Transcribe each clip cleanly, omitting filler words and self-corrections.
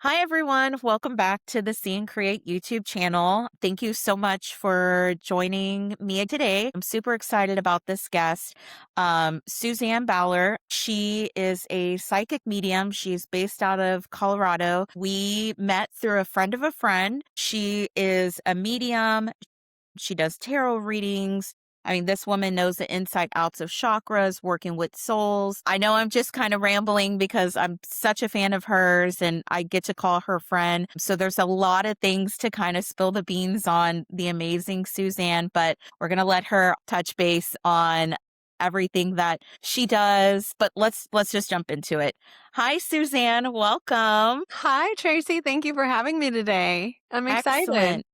Hi, everyone. Welcome back to the See and Create YouTube channel. Thank you so much for joining me today. I'm super excited about this guest, Susann Bowler. She is a psychic medium. She's based out of Colorado. We met through a friend of a friend. She is a medium. She does tarot readings. I mean, this woman knows the inside outs of chakras, working with souls. I know I'm just kind of rambling because I'm such a fan of hers and I get to call her friend. So there's a lot of things to kind of spill the beans on the amazing Susann, but we're going to let her touch base on everything that she does. But let's just jump into it. Hi, Susann. Welcome. Hi, Tracy. Thank you for having me today. I'm excited. Excellent.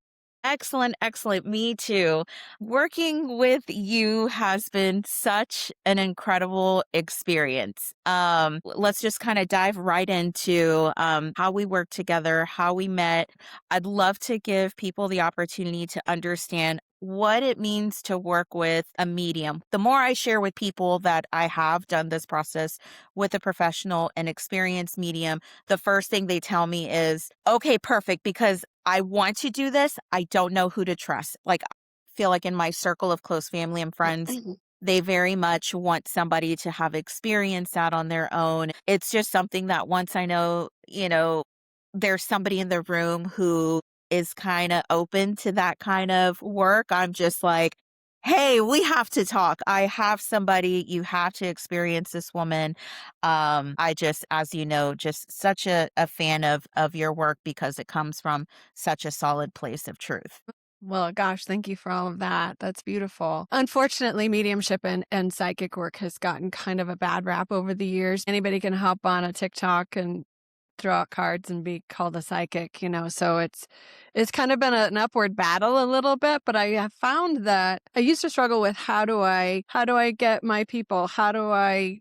Excellent, excellent. Me too. Working with you has been such an incredible experience. Let's just kind of dive right into how we work together, how we met. I'd love to give people the opportunity to understand what it means to work with a medium. The more I share with people that I have done this process with a professional and experienced medium, the first thing they tell me is, okay, perfect, because I want to do this. I don't know who to trust. Like, I feel like in my circle of close family and friends, they very much want somebody to have experienced that on their own. It's just something that once I know, there's somebody in the room who is kind of open to that kind of work, I'm just like, hey, we have to talk. I have somebody, you have to experience this woman. I just, as you know, just such a fan of your work because it comes from such a solid place of truth. Well, gosh, thank you for all of that. That's beautiful. Unfortunately, mediumship and psychic work has gotten kind of a bad rap over the years. Anybody can hop on a TikTok and throw out cards and be called a psychic, so it's kind of been an upward battle a little bit, but I have found that I used to struggle with how do I get my people? How do I,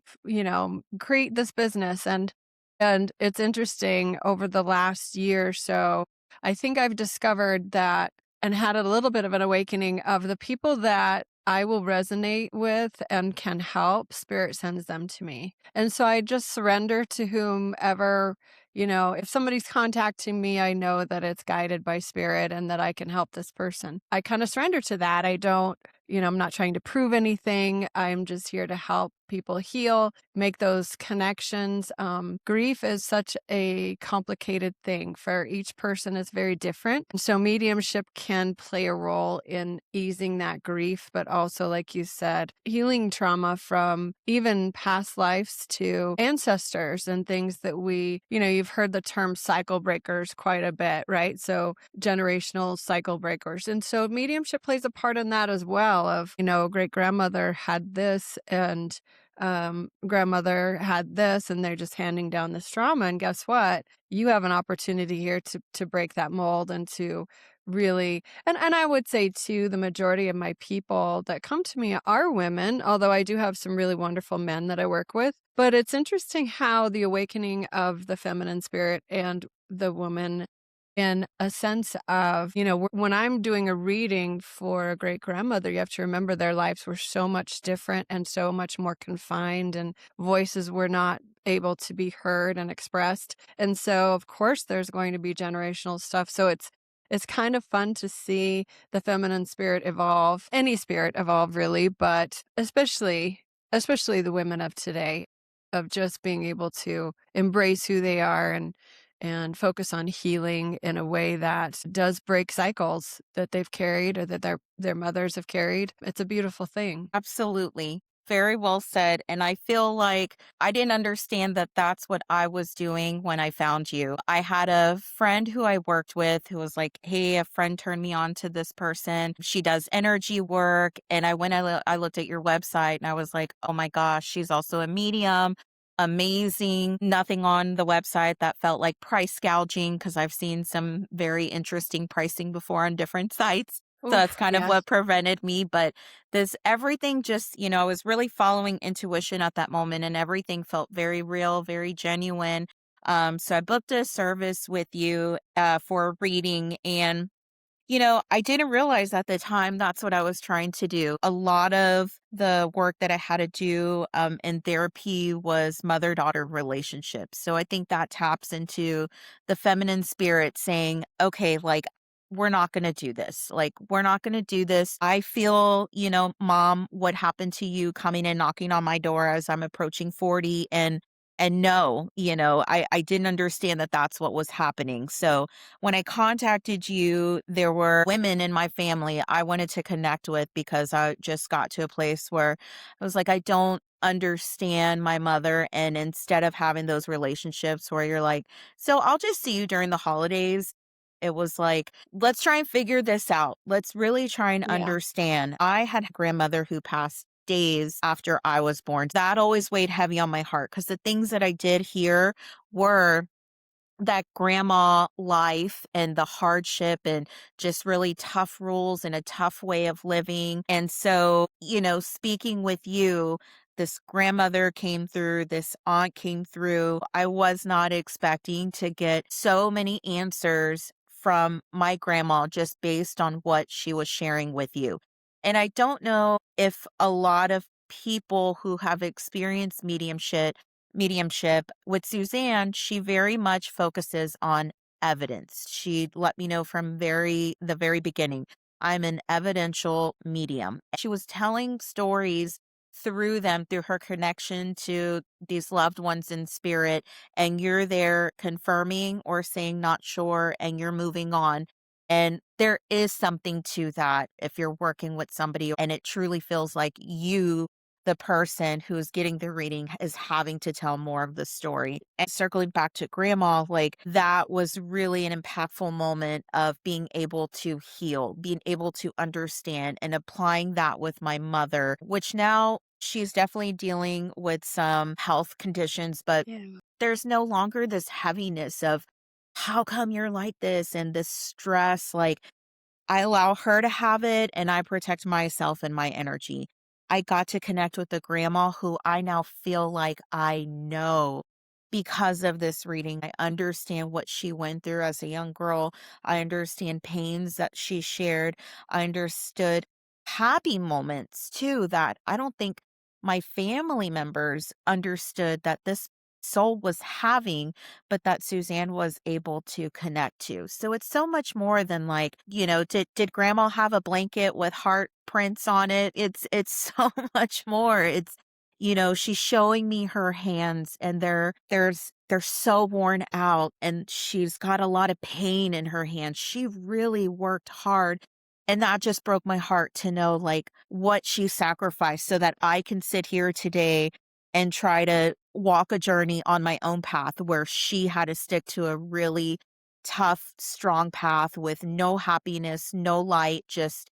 create this business? And it's interesting over the last year or so, I think I've discovered that and had a little bit of an awakening of the people that I will resonate with and can help, spirit sends them to me. And so I just surrender to whomever, if somebody's contacting me, I know that it's guided by spirit and that I can help this person. I kind of surrender to that. I don't, I'm not trying to prove anything. I'm just here to help people heal, make those connections. Grief is such a complicated thing. For each person, it's very different. And so mediumship can play a role in easing that grief, but also, like you said, healing trauma from even past lives to ancestors and things that you've heard the term cycle breakers quite a bit, right? So generational cycle breakers. And so mediumship plays a part in that as well of, great grandmother had this and grandmother had this, and they're just handing down this trauma. And guess what? You have an opportunity here to break that mold and to really, and I would say too, the majority of my people that come to me are women, although I do have some really wonderful men that I work with. But it's interesting how the awakening of the feminine spirit and the woman in a sense of, when I'm doing a reading for a great grandmother, you have to remember their lives were so much different and so much more confined, and voices were not able to be heard and expressed. And so, of course, there's going to be generational stuff. So it's kind of fun to see the feminine spirit evolve, any spirit evolve really, but especially the women of today, of just being able to embrace who they are and focus on healing in a way that does break cycles that they've carried or that their mothers have carried. It's a beautiful thing. Absolutely. Very well said. And I feel like I didn't understand that that's what I was doing when I found you. I had a friend who I worked with who was like, hey, a friend turned me on to this person. She does energy work. And I looked at your website and I was like, oh my gosh, she's also a medium. Amazing. Nothing on the website that felt like price gouging because I've seen some very interesting pricing before on different sites. So that's Oof, kind of yes. what prevented me. But this everything just, I was really following intuition at that moment and everything felt very real, very genuine. So I booked a service with you for a reading and I didn't realize at the time that's what I was trying to do. A lot of the work that I had to do in therapy was mother daughter relationships. So I think that taps into the feminine spirit saying, okay, like, we're not going to do this. Like, we're not going to do this. I feel, mom, what happened to you coming and knocking on my door as I'm approaching 40 and no, I didn't understand that that's what was happening. So when I contacted you, there were women in my family I wanted to connect with because I just got to a place where I was like, I don't understand my mother. And instead of having those relationships where you're like, so I'll just see you during the holidays. It was like, let's try and figure this out. Let's really try and Yeah. understand. I had a grandmother who passed days after I was born. That always weighed heavy on my heart because the things that I did here were that grandma life and the hardship and just really tough rules and a tough way of living. And so, speaking with you, this grandmother came through, this aunt came through. I was not expecting to get so many answers from my grandma just based on what she was sharing with you. And I don't know if a lot of people who have experienced mediumship with Susann, she very much focuses on evidence. She let me know from the very beginning, I'm an evidential medium. She was telling stories through them through her connection to these loved ones in spirit, and you're there confirming or saying not sure and you're moving on. And there is something to that if you're working with somebody and it truly feels like the person who's getting the reading is having to tell more of the story. And circling back to grandma, like that was really an impactful moment of being able to heal, being able to understand and applying that with my mother, which now she's definitely dealing with some health conditions, but Yeah. there's no longer this heaviness of how come you're like this and this stress. Like I allow her to have it and I protect myself and my energy. I got to connect with the grandma who I now feel like I know because of this reading. I understand what she went through as a young girl. I understand pains that she shared. I understood happy moments too that I don't think my family members understood that this soul was having, but that Susann was able to connect to. So it's so much more than like, did grandma have a blanket with heart prints on it? It's so much more. It's, she's showing me her hands and they're so worn out and she's got a lot of pain in her hands. She really worked hard. And that just broke my heart to know like what she sacrificed so that I can sit here today and try to walk a journey on my own path where she had to stick to a really tough, strong path with no happiness, no light, just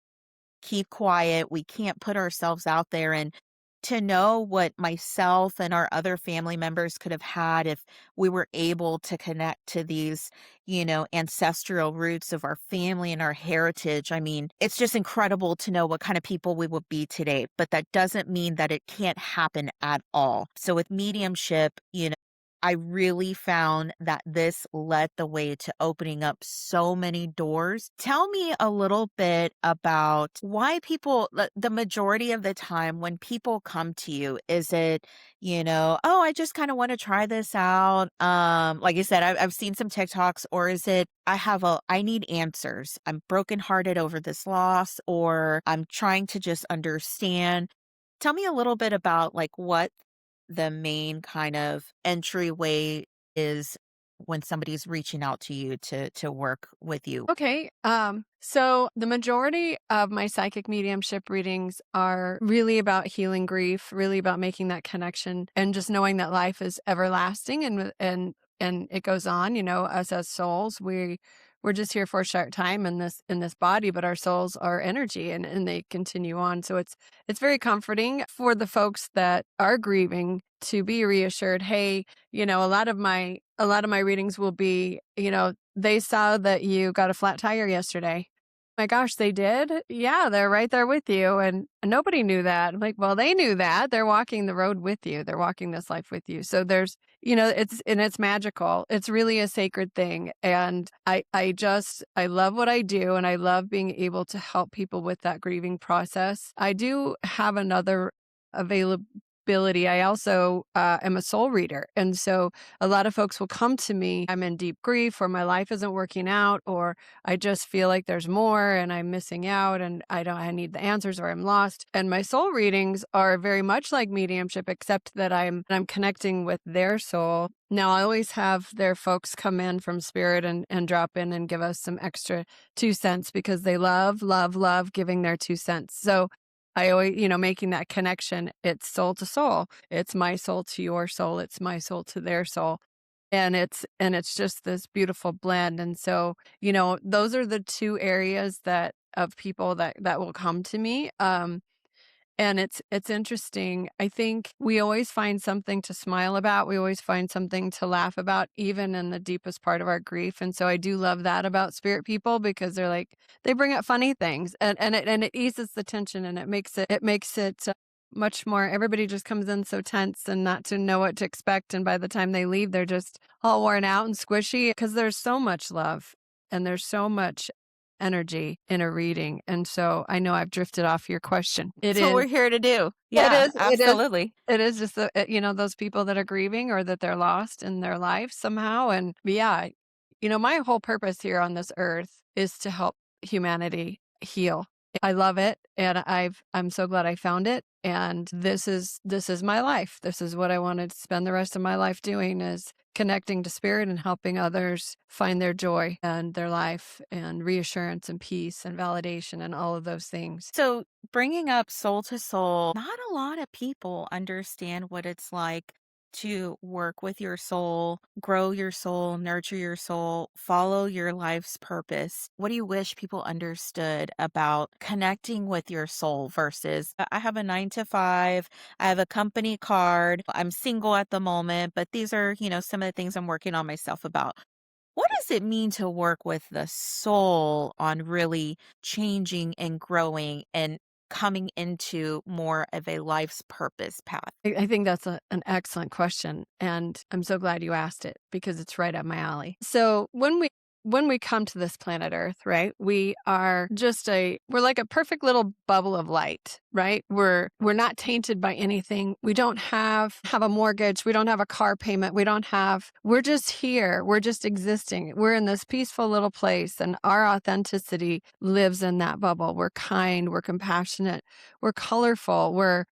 keep quiet. We can't put ourselves out there. And to know what myself and our other family members could have had if we were able to connect to these, ancestral roots of our family and our heritage. I mean, it's just incredible to know what kind of people we would be today, but that doesn't mean that it can't happen at all. So with mediumship, I really found that this led the way to opening up so many doors. Tell me a little bit about why the majority of the time when people come to you, is it, oh, I just kind of want to try this out. Like I said, I've seen some TikToks, or is it, I need answers. I'm brokenhearted over this loss, or I'm trying to just understand. Tell me a little bit about like what the main kind of entryway is when somebody's reaching out to you to work with you. Okay. So the majority of my psychic mediumship readings are really about healing grief, really about making that connection and just knowing that life is everlasting and it goes on, us as souls, we're just here for a short time in this body, but our souls are energy and they continue on. So it's very comforting for the folks that are grieving to be reassured, hey, a lot of my readings will be, they saw that you got a flat tire yesterday. My gosh, they did? Yeah, they're right there with you, and nobody knew that. I'm like, "Well, they knew that. They're walking the road with you. They're walking this life with you." So there's it's magical. It's really a sacred thing, and I love what I do, and I love being able to help people with that grieving process. I do have another availability. I also, am a soul reader, and so a lot of folks will come to me, "I'm in deep grief," or, "My life isn't working out," or I just feel like there's more and I'm missing out and I need the answers or I'm lost. And my soul readings are very much like mediumship, except that I'm connecting with their soul. Now I always have their folks come in from spirit and drop in and give us some extra 2 cents because they love, love, love giving their 2 cents. So I always, making that connection, it's soul to soul. It's my soul to your soul. It's my soul to their soul. And it's just this beautiful blend. And so, those are the two areas that of people that will come to me. And it's interesting. I think we always find something to smile about. We always find something to laugh about, even in the deepest part of our grief. And so I do love that about spirit people because they're like they bring up funny things and it eases the tension and it makes it much more. Everybody just comes in so tense and not to know what to expect, and by the time they leave, they're just all worn out and squishy because there's so much love and there's so much energy in a reading. And so I know I've drifted off your question. That's what we're here to do. It Yeah, is, it is, absolutely. it is just those people that are grieving or that they're lost in their life somehow. And yeah, my whole purpose here on this earth is to help humanity heal. I love it, and I'm so glad I found it. And this is my life. This is what I wanted to spend the rest of my life doing, is connecting to spirit and helping others find their joy and their life and reassurance and peace and validation and all of those things. So, bringing up soul to soul, not a lot of people understand what it's like to work with your soul, grow your soul, nurture your soul, follow your life's purpose. What do you wish people understood about connecting with your soul versus I have a 9 to 5, I have a company card, I'm single at the moment, but these are, some of the things I'm working on myself about. What does it mean to work with the soul on really changing and growing and coming into more of a life's purpose path? I think that's an excellent question, and I'm so glad you asked it because it's right up my alley. So when we come to this planet Earth, right? We're like a perfect little bubble of light, right? We're not tainted by anything. We don't have a mortgage. We don't have a car payment. We're just here. We're just existing. We're in this peaceful little place, and our authenticity lives in that bubble. We're kind, we're compassionate, we're colorful, we're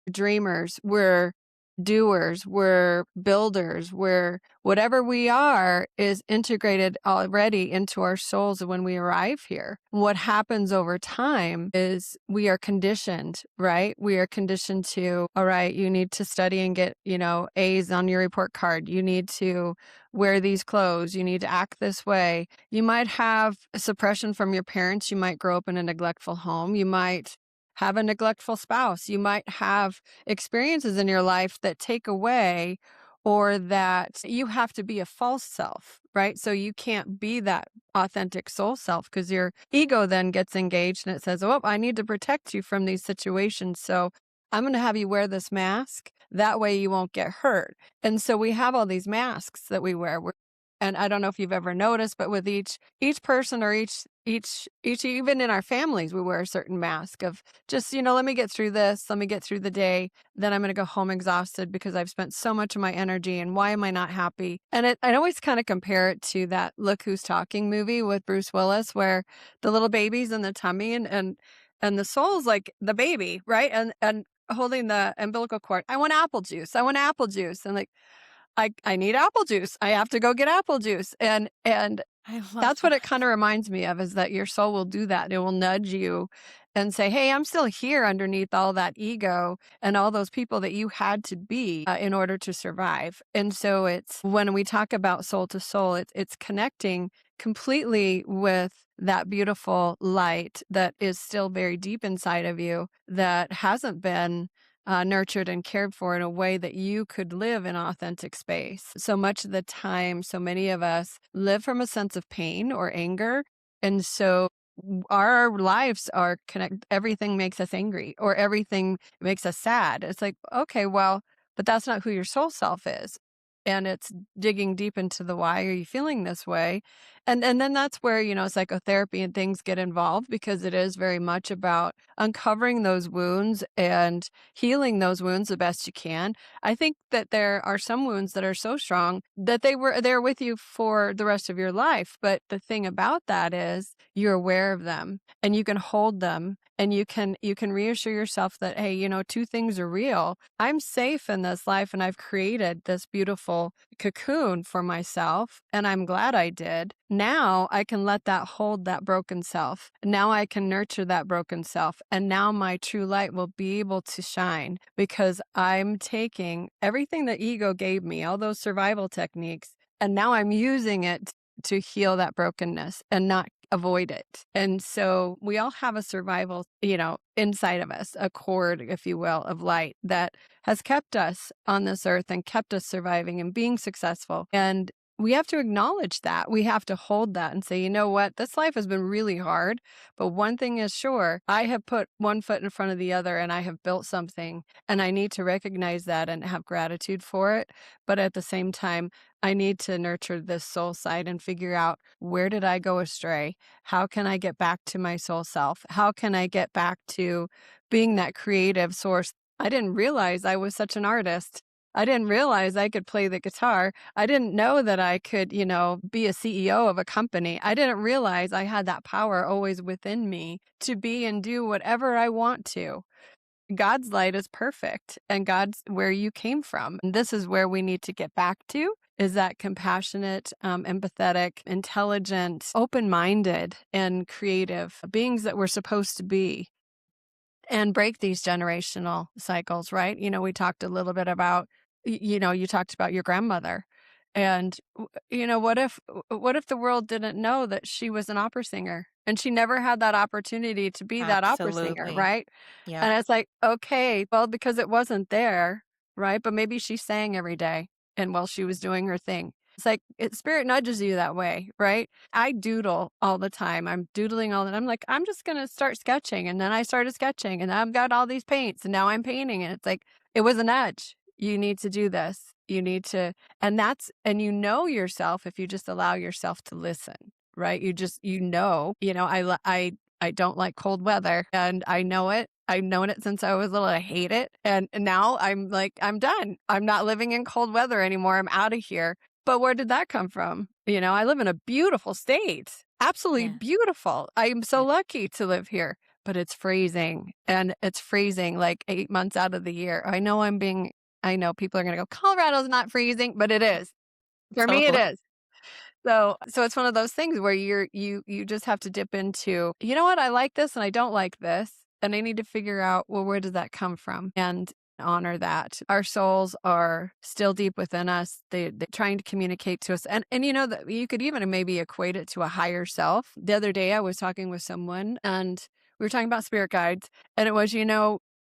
dreamers, we're doers, we're builders, we're whatever we are is integrated already into our souls when we arrive here. What happens over time is we are conditioned, right? We are conditioned to, all right, you need to study and get, A's on your report card. You need to wear these clothes. You need to act this way. You might have suppression from your parents. You might grow up in a neglectful home. You might have a neglectful spouse. You might have experiences in your life that take away, or that you have to be a false self, right? So you can't be that authentic soul self because your ego then gets engaged and it says, "Oh, I need to protect you from these situations. So I'm going to have you wear this mask. That way you won't get hurt." And so we have all these masks that we wear. And I don't know if you've ever noticed, but with each person or each even in our families, we wear a certain mask of just, let me get through this, let me get through the day, then I'm going to go home exhausted because I've spent so much of my energy, and why am I not happy? And I always kind of compare it to that Look Who's Talking movie with Bruce Willis, where the little baby's in the tummy and the soul's like the baby, right? And holding the umbilical cord. I want apple juice. I want apple juice. And like, I need apple juice. I have to go get apple juice. And I love that's what it that. kind of reminds me of, is that your soul will do that. It will nudge you and say, "Hey, I'm still here underneath all that ego and all those people that you had to be in order to survive." And so it's when we talk about soul to soul, it's connecting completely with that beautiful light that is still very deep inside of you, that hasn't been nurtured and cared for in a way that you could live in authentic space. So much of the time, so many of us live from a sense of pain or anger. And so our lives are connect everything makes us angry or everything makes us sad. It's like, okay, well, but that's not who your soul self is. And it's digging deep into the why are you feeling this way? And then that's where, psychotherapy and things get involved because it is very much about uncovering those wounds and healing those wounds the best you can. I think that there are some wounds that are so strong that they're with you for the rest of your life. But the thing about that is you're aware of them and you can hold them and you can reassure yourself that, hey, two things are real. I'm safe in this life and I've created this beautiful cocoon for myself and I'm glad I did. Now I can let that hold that broken self. Now I can nurture that broken self. And now my true light will be able to shine because I'm taking everything that ego gave me, all those survival techniques, and now I'm using it to heal that brokenness and not avoid it. And so we all have a survival, inside of us, a cord, if you will, of light that has kept us on this earth and kept us surviving and being successful. And we have to acknowledge that. We have to hold that and say, you know what? This life has been really hard. But one thing is sure, I have put one foot in front of the other and I have built something. And I need to recognize that and have gratitude for it. But at the same time, I need to nurture this soul side and figure out where did I go astray? How can I get back to my soul self? How can I get back to being that creative source? I didn't realize I was such an artist. I didn't realize I could play the guitar. I didn't know that I could, be a CEO of a company. I didn't realize I had that power always within me to be and do whatever I want to. God's light is perfect and God's where you came from. And this is where we need to get back to is that compassionate, empathetic, intelligent, open-minded, and creative beings that we're supposed to be and break these generational cycles, right? We talked a little bit about, you talked about your grandmother. And what if the world didn't know that she was an opera singer and she never had that opportunity to be that opera singer, Absolutely. right? Yep. And it's like, okay, well, because it wasn't there, right? But maybe she sang every day and while she was doing her thing. It's like spirit nudges you that way, right? I doodle all the time. I'm doodling all the time. I'm like, I'm just gonna start sketching. And then I started sketching and I've got all these paints and now I'm painting. And it's like, it was a nudge. You need to do this. You need to, and yourself if you just allow yourself to listen, right? I don't like cold weather and I know it. I've known it since I was little. I hate it. And now I'm like, I'm done. I'm not living in cold weather anymore. I'm out of here. But where did that come from? I live in a beautiful state, absolutely Yeah. beautiful. I'm so Yeah. lucky to live here, but it's freezing and it's freezing like 8 months out of the year. I know people are going to go, Colorado's not freezing, but it is. For me, it Totally. is. So it's one of those things where you just have to dip into, you know what, I like this and I don't like this. And I need to figure out, well, where does that come from? And honor that. Our souls are still deep within us. They're trying to communicate to us. And that you could even maybe equate it to a higher self. The other day I was talking with someone and we were talking about spirit guides. And it was,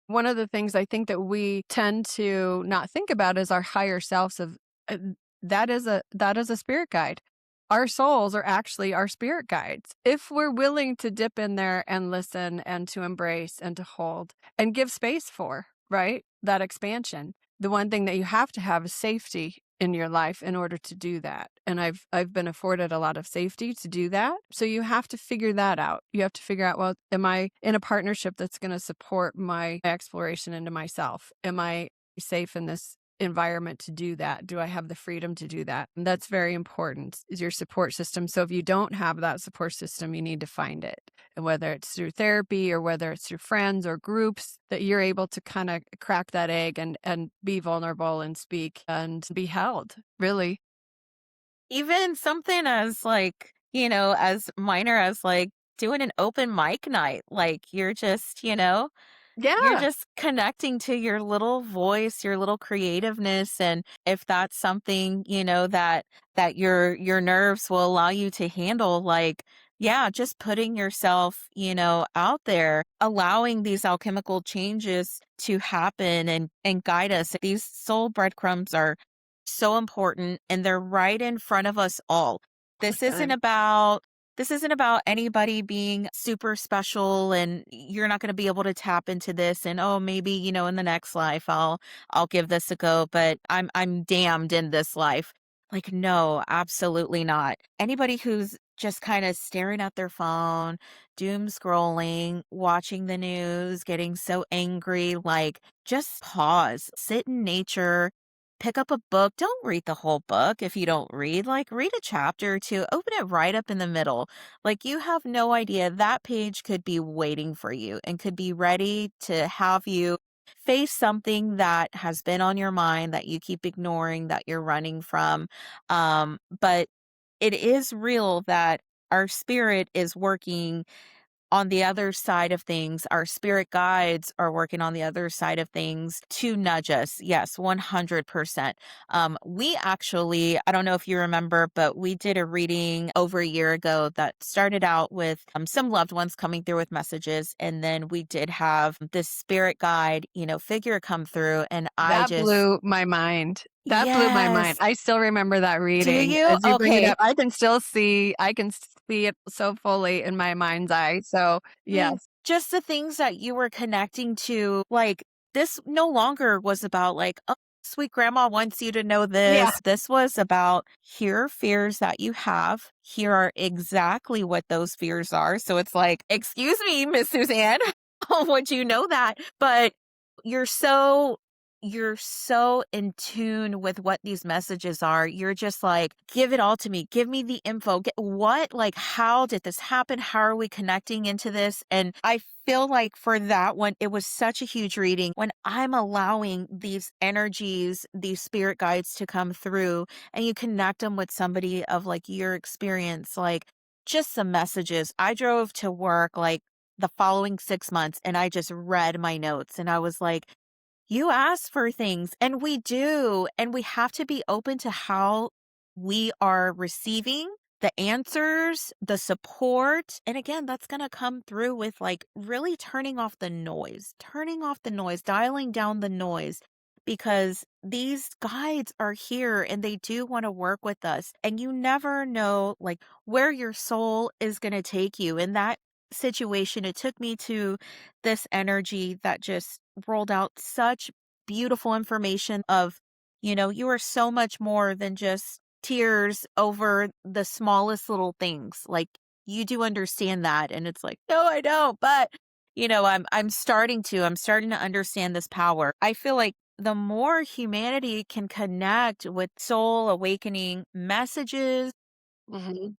one of the things I think that we tend to not think about is our higher selves of uh, that is a spirit guide. Our souls are actually our spirit guides. If we're willing to dip in there and listen and to embrace and to hold and give space for, right? That expansion. The one thing that you have to have is safety in your life in order to do that. And I've been afforded a lot of safety to do that. So you have to figure that out. You have to figure out, well, am I in a partnership that's going to support my exploration into myself? Am I safe in this environment to do that? Do I have the freedom to do that? And that's very important is your support system. So if you don't have that support system, you need to find it. And whether it's through therapy or whether it's through friends or groups that you're able to kind of crack that egg and be vulnerable and speak and be held, really. Even something as like, as minor as like doing an open mic night. Like you're Yeah. just connecting to your little voice, your little creativeness. And if that's something, that your nerves will allow you to handle, like, yeah, just putting yourself, out there, allowing these alchemical changes to happen and guide us. These soul breadcrumbs are so important and they're right in front of us all. All the This isn't time. about This isn't about anybody being super special and you're not going to be able to tap into this and oh maybe, in the next life I'll give this a go, but I'm damned in this life. Like no, absolutely not. Anybody who's just kind of staring at their phone, doom scrolling, watching the news, getting so angry, like just pause, sit in nature, pick up a book. Don't read the whole book if you don't read. Like, read a chapter or two, open it right up in the middle. Like, you have no idea that page could be waiting for you and could be ready to have you face something that has been on your mind that you keep ignoring, that you're running from. But it is real that our spirit is working on the other side of things. Our spirit guides are working on the other side of things to nudge us. Yes, 100%. We actually, I don't know if you remember, but we did a reading over a year ago that started out with some loved ones coming through with messages. And then we did have this spirit guide, figure come through. And I That just, blew my mind. That blew my mind. yes. I still remember that Do reading you? as you bring it Okay. up. I can see it so fully in my mind's eye. So, yes. Just the things that you were connecting to, like, this no longer was about, like, "Oh, sweet grandma wants you to know Yeah. this." This was about, "Here are fears that you have. Here are exactly what those fears are." So it's like, "Excuse me, Miss Suzanne, would you know that?" But you're so you're so in tune with what these messages are. You're just like, "Give it all to me. Give me the info. What, like, how did this happen? How are we connecting into this?" And I feel like for that one, it was such a huge reading when I'm allowing these energies, these spirit guides to come through and you connect them with somebody of like your experience, like just some messages. I drove to work like the following 6 months and I just read my notes and I was like, you ask for things, and we do, and we have to be open to how we are receiving the answers, the support. And again, that's going to come through with like really turning off the noise, dialing down the noise, because these guides are here and they do want to work with us. And you never know like where your soul is going to take you. In that situation, it took me to this energy that just rolled out such beautiful information of, you are so much more than just tears over the smallest little things. Like you do understand that. And it's like, no, I don't. But, I'm starting to understand this power. I feel like the more humanity can connect with soul awakening messages, Mhm.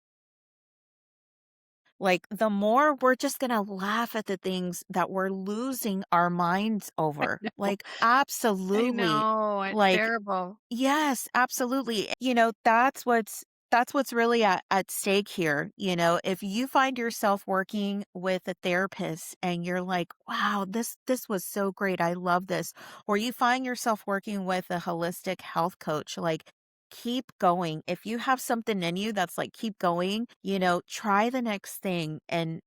like, the more we're just gonna laugh at the things that we're losing our minds over. Like, I absolutely. know. It's Like, terrible. yes, absolutely. That's what's really at stake here. If you find yourself working with a therapist and you're like, wow, this was so great. I love this. Or you find yourself working with a holistic health coach, like keep going. If you have something in you that's like keep going, try the next thing. And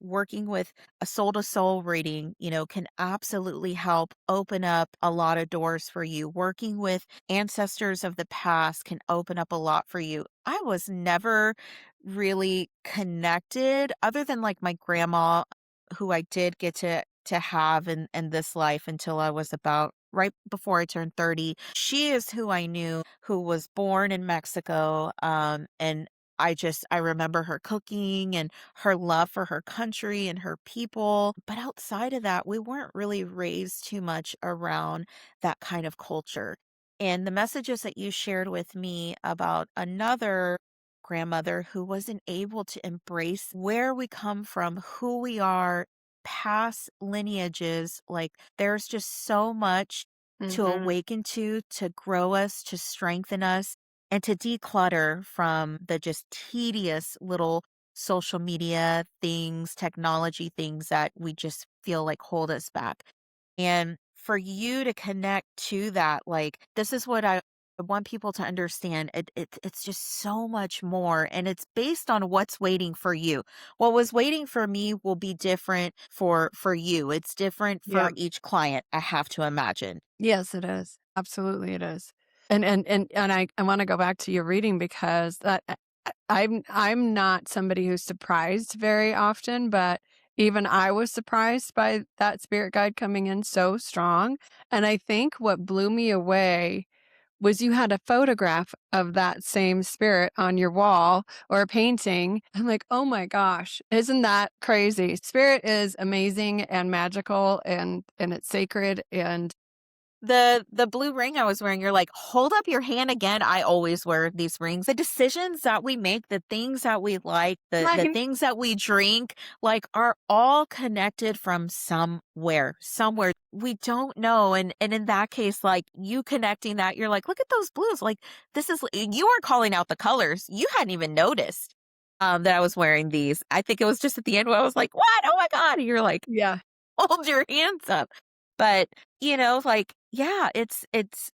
working with a soul to soul reading, can absolutely help open up a lot of doors for you. Working with ancestors of the past can open up a lot for you. I was never really connected other than like my grandma, who I did get to have in this life until I was about right before I turned 30. She is who I knew, who was born in Mexico. And I remember her cooking and her love for her country and her people. But outside of that, we weren't really raised too much around that kind of culture. And the messages that you shared with me about another grandmother who wasn't able to embrace where we come from, who we are, past lineages, like there's just so much to Mhm. awaken to grow us, to strengthen us, and to declutter from the just tedious little social media things, technology things that we just feel like hold us back. And for you to connect to that, like, this is what I want people to understand. It's just so much more. And it's based on what's waiting for you. What was waiting for me will be different for you. It's different Yeah. for each client, I have to imagine. Yes, it is. Absolutely, it is. And I wanna go back to your reading because I'm not somebody who's surprised very often, but even I was surprised by that spirit guide coming in so strong. And I think what blew me away was you had a photograph of that same spirit on your wall or a painting. I'm like, "Oh my gosh, isn't that crazy?" Spirit is amazing and magical and it's sacred and The blue ring I was wearing, you're like, "Hold up your hand again." I always wear these rings. The decisions that we make, the things that we like, the right. things that we drink, like, are all connected from somewhere, somewhere. We don't know, and in that case, like, you connecting that, you're like, "Look at those blues." Like, this is you were calling out the colors. You hadn't even noticed, that I was wearing these. I think it was just at the end where I was like, "What? Oh my god." And you're like, Yeah. hold your hands up. But, like, yeah, it's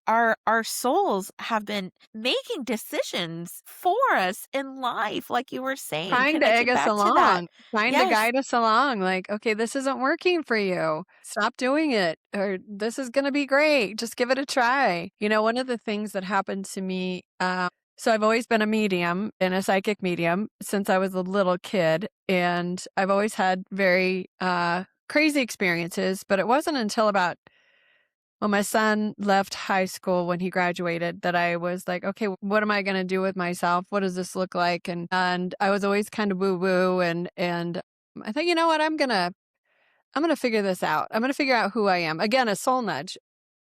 our souls have been making decisions for us in life, like you were saying, Trying to egg connecting us back to that. along, trying to Yes, guide us along, like, "Okay, this isn't working for you. Stop doing it," or "This is gonna be great. Just give it a try." One of the things that happened to me, so I've always been a medium and a psychic medium since I was a little kid, and I've always had very, crazy experiences, but it wasn't until about well, my son left high school when he graduated that I was like, "Okay, what am I gonna do with myself? What does this look like?" And I was always kind of woo woo and I thought, "You know what? I'm gonna figure this out. I'm gonna figure out who I am." Again, a soul nudge.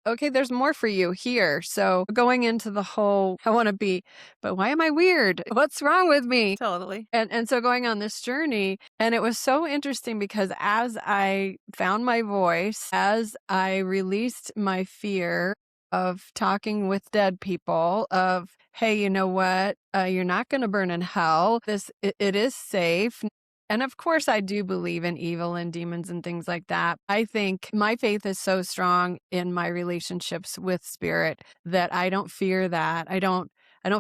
Okay, there's more for you here. So going into the whole I want to be, but why am I weird? What's wrong with me? totally. And so going on this journey, and it was so interesting because as I found my voice, as I released my fear of talking with dead people, of, hey, you know what? You're not going to burn in hell. It is safe. And of course, I do believe in evil and demons and things like that. I think my faith is so strong in my relationships with spirit that I don't fear that. I don't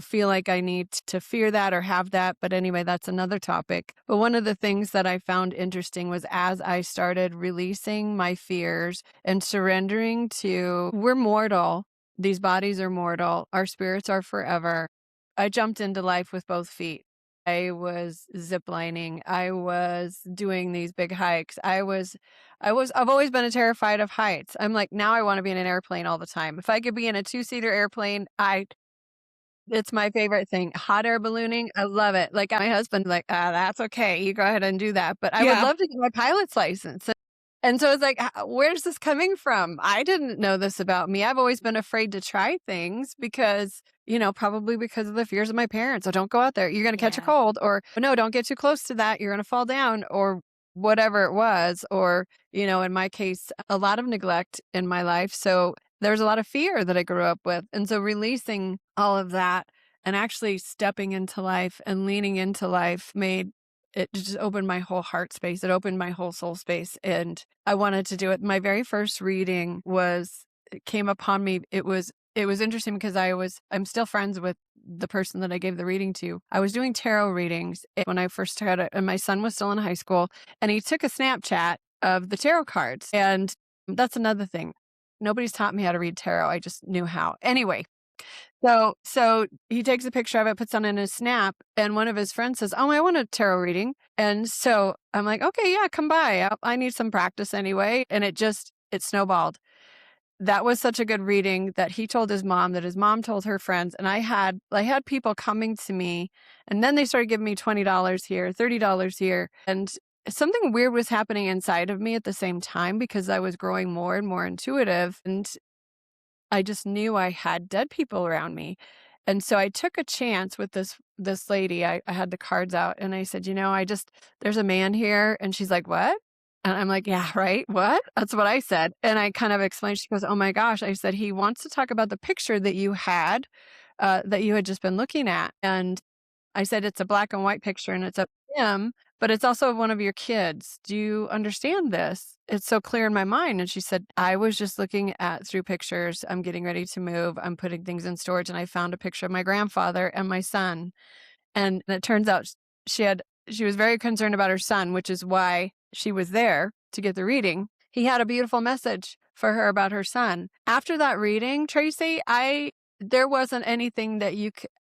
feel like I need to fear that or have that. But anyway, that's another topic. But one of the things that I found interesting was as I started releasing my fears and surrendering to we're mortal, these bodies are mortal, our spirits are forever. I jumped into life with both feet. I was ziplining. I was doing these big hikes. I've always been terrified of heights. I'm like, now I want to be in an airplane all the time. If I could be in a two-seater airplane, it's my favorite thing. Hot air ballooning, I love it. Like, my husband, like, that's okay. You go ahead and do that. But I would Yeah. love to get my pilot's license. And so it's like, where's this coming from? I didn't know this about me. I've always been afraid to try things because, probably because of the fears of my parents. So don't go out there. You're going to catch a Yeah. cold, or no, don't get too close to that. You're going to fall down, or whatever it was. Or, in my case, a lot of neglect in my life. So there's a lot of fear that I grew up with. And so releasing all of that and actually stepping into life and leaning into life made it just opened my whole heart space. It opened my whole soul space. And I wanted to do it. My very first reading it came upon me. It was interesting because I'm still friends with the person that I gave the reading to. I was doing tarot readings when I first started, and my son was still in high school, and he took a Snapchat of the tarot cards. And that's another thing. Nobody's taught me how to read tarot. I just knew how. Anyway, so he takes a picture of it, puts on in his snap, and one of his friends says, "Oh, I want a tarot reading." And so I'm like, "Okay, yeah, come by. I need some practice anyway." And it snowballed. That was such a good reading that he told his mom, that his mom told her friends, and I had people coming to me, and then they started giving me $20 here, $30 here, and something weird was happening inside of me at the same time because I was growing more and more intuitive, and I just knew I had dead people around me. And so I took a chance with this lady. I had the cards out and I said, there's a man here. And she's like, "What?" And I'm like, "Yeah, right. What?" That's what I said. And I kind of explained. She goes, "Oh my gosh." I said, "He wants to talk about the picture that you had just been looking at." And I said, "It's a black and white picture and it's of him, but it's also of one of your kids. Do you understand this? It's so clear in my mind." And she said, "I was just looking at through pictures. I'm getting ready to move. I'm putting things in storage. And I found a picture of my grandfather and my son." And it turns out she was very concerned about her son, which is why she was there to get the reading. He had a beautiful message for her about her son. After that reading, Tracy, there wasn't anything that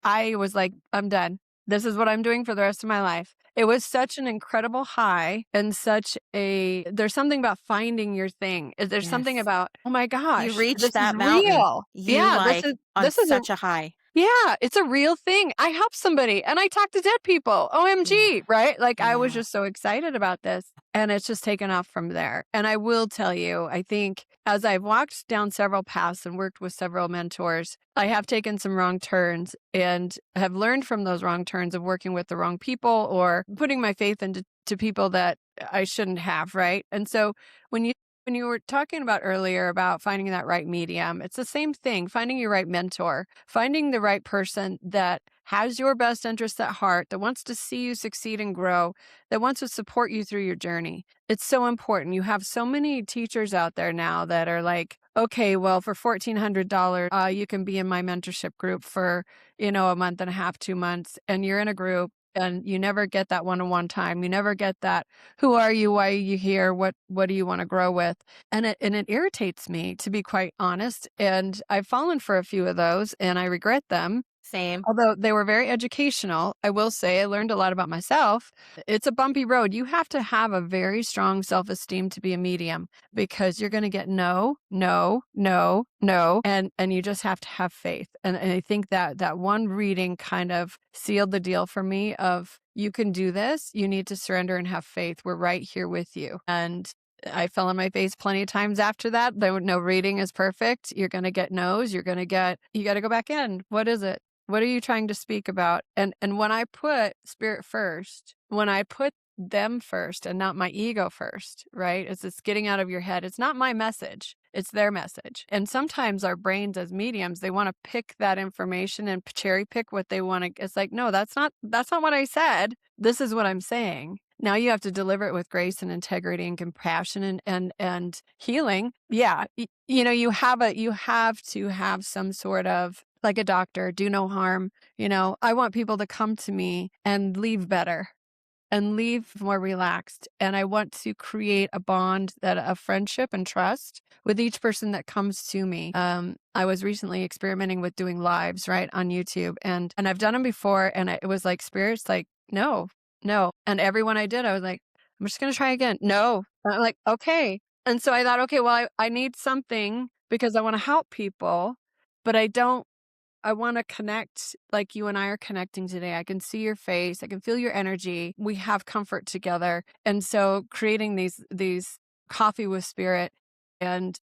I was like, "I'm done. This is what I'm doing for the rest of my life. It was such an incredible high and there's something about finding your thing. There's something Yes. about, oh my You gosh, reach this is that mountain, real. you Yeah, like on this is a such a high. yeah, it's a real thing. I help somebody and I talk to dead people. Yeah. OMG, right? Like I was Yeah. just so excited about this and it's just taken off from there. And I will tell you, I think as I've walked down several paths and worked with several mentors, I have taken some wrong turns and have learned from those wrong turns of working with the wrong people or putting my faith into people that I shouldn't have, right? And so when you when you were talking about earlier about finding that right medium, it's the same thing, finding your right mentor, finding the right person that has your best interests at heart, that wants to see you succeed and grow, that wants to support you through your journey. It's so important. You have so many teachers out there now that are like, okay, well, for $1,400, you can be in my mentorship group for, a month and a half, 2 months, and you're in a group and you never get that one-on-one time. You never get that, who are you? Why are you here? What do you want to grow with? And it irritates me, to be quite honest. And I've fallen for a few of those and I regret them. Same. Although they were very educational, I will say I learned a lot about myself. It's a bumpy road. You have to have a very strong self-esteem to be a medium because you're going to get no, no, no, no, and you just have to have faith. And I think that one reading kind of sealed the deal for me of you can do this. You need to surrender and have faith. We're right here with you. And I fell on my face plenty of times after that. No reading is perfect. You're going to get no's. You got to go back in. What is it? What are you trying to speak about? And when I put spirit first, when I put them first and not my ego first, right? It's getting out of your head. It's not my message. It's their message. And sometimes our brains as mediums, they want to pick that information and cherry pick what they want to. It's like, no, that's not what I said. This is what I'm saying. Now you have to deliver it with grace and integrity and compassion and healing. Yeah. You have to have some sort of, like a doctor, do no harm. I want people to come to me and leave better and leave more relaxed. And I want to create a bond of friendship and trust with each person that comes to me. I was recently experimenting with doing lives, right, on YouTube, and I've done them before, and it was like spirits, like, no, no, and everyone I did, I was like, I'm just gonna try again. No, and I'm like, okay, and so I thought, okay, well, I need something because I want to help people, but I don't. I want to connect like you and I are connecting today. I can see your face. I can feel your energy. We have comfort together. And so creating these coffee with spirit and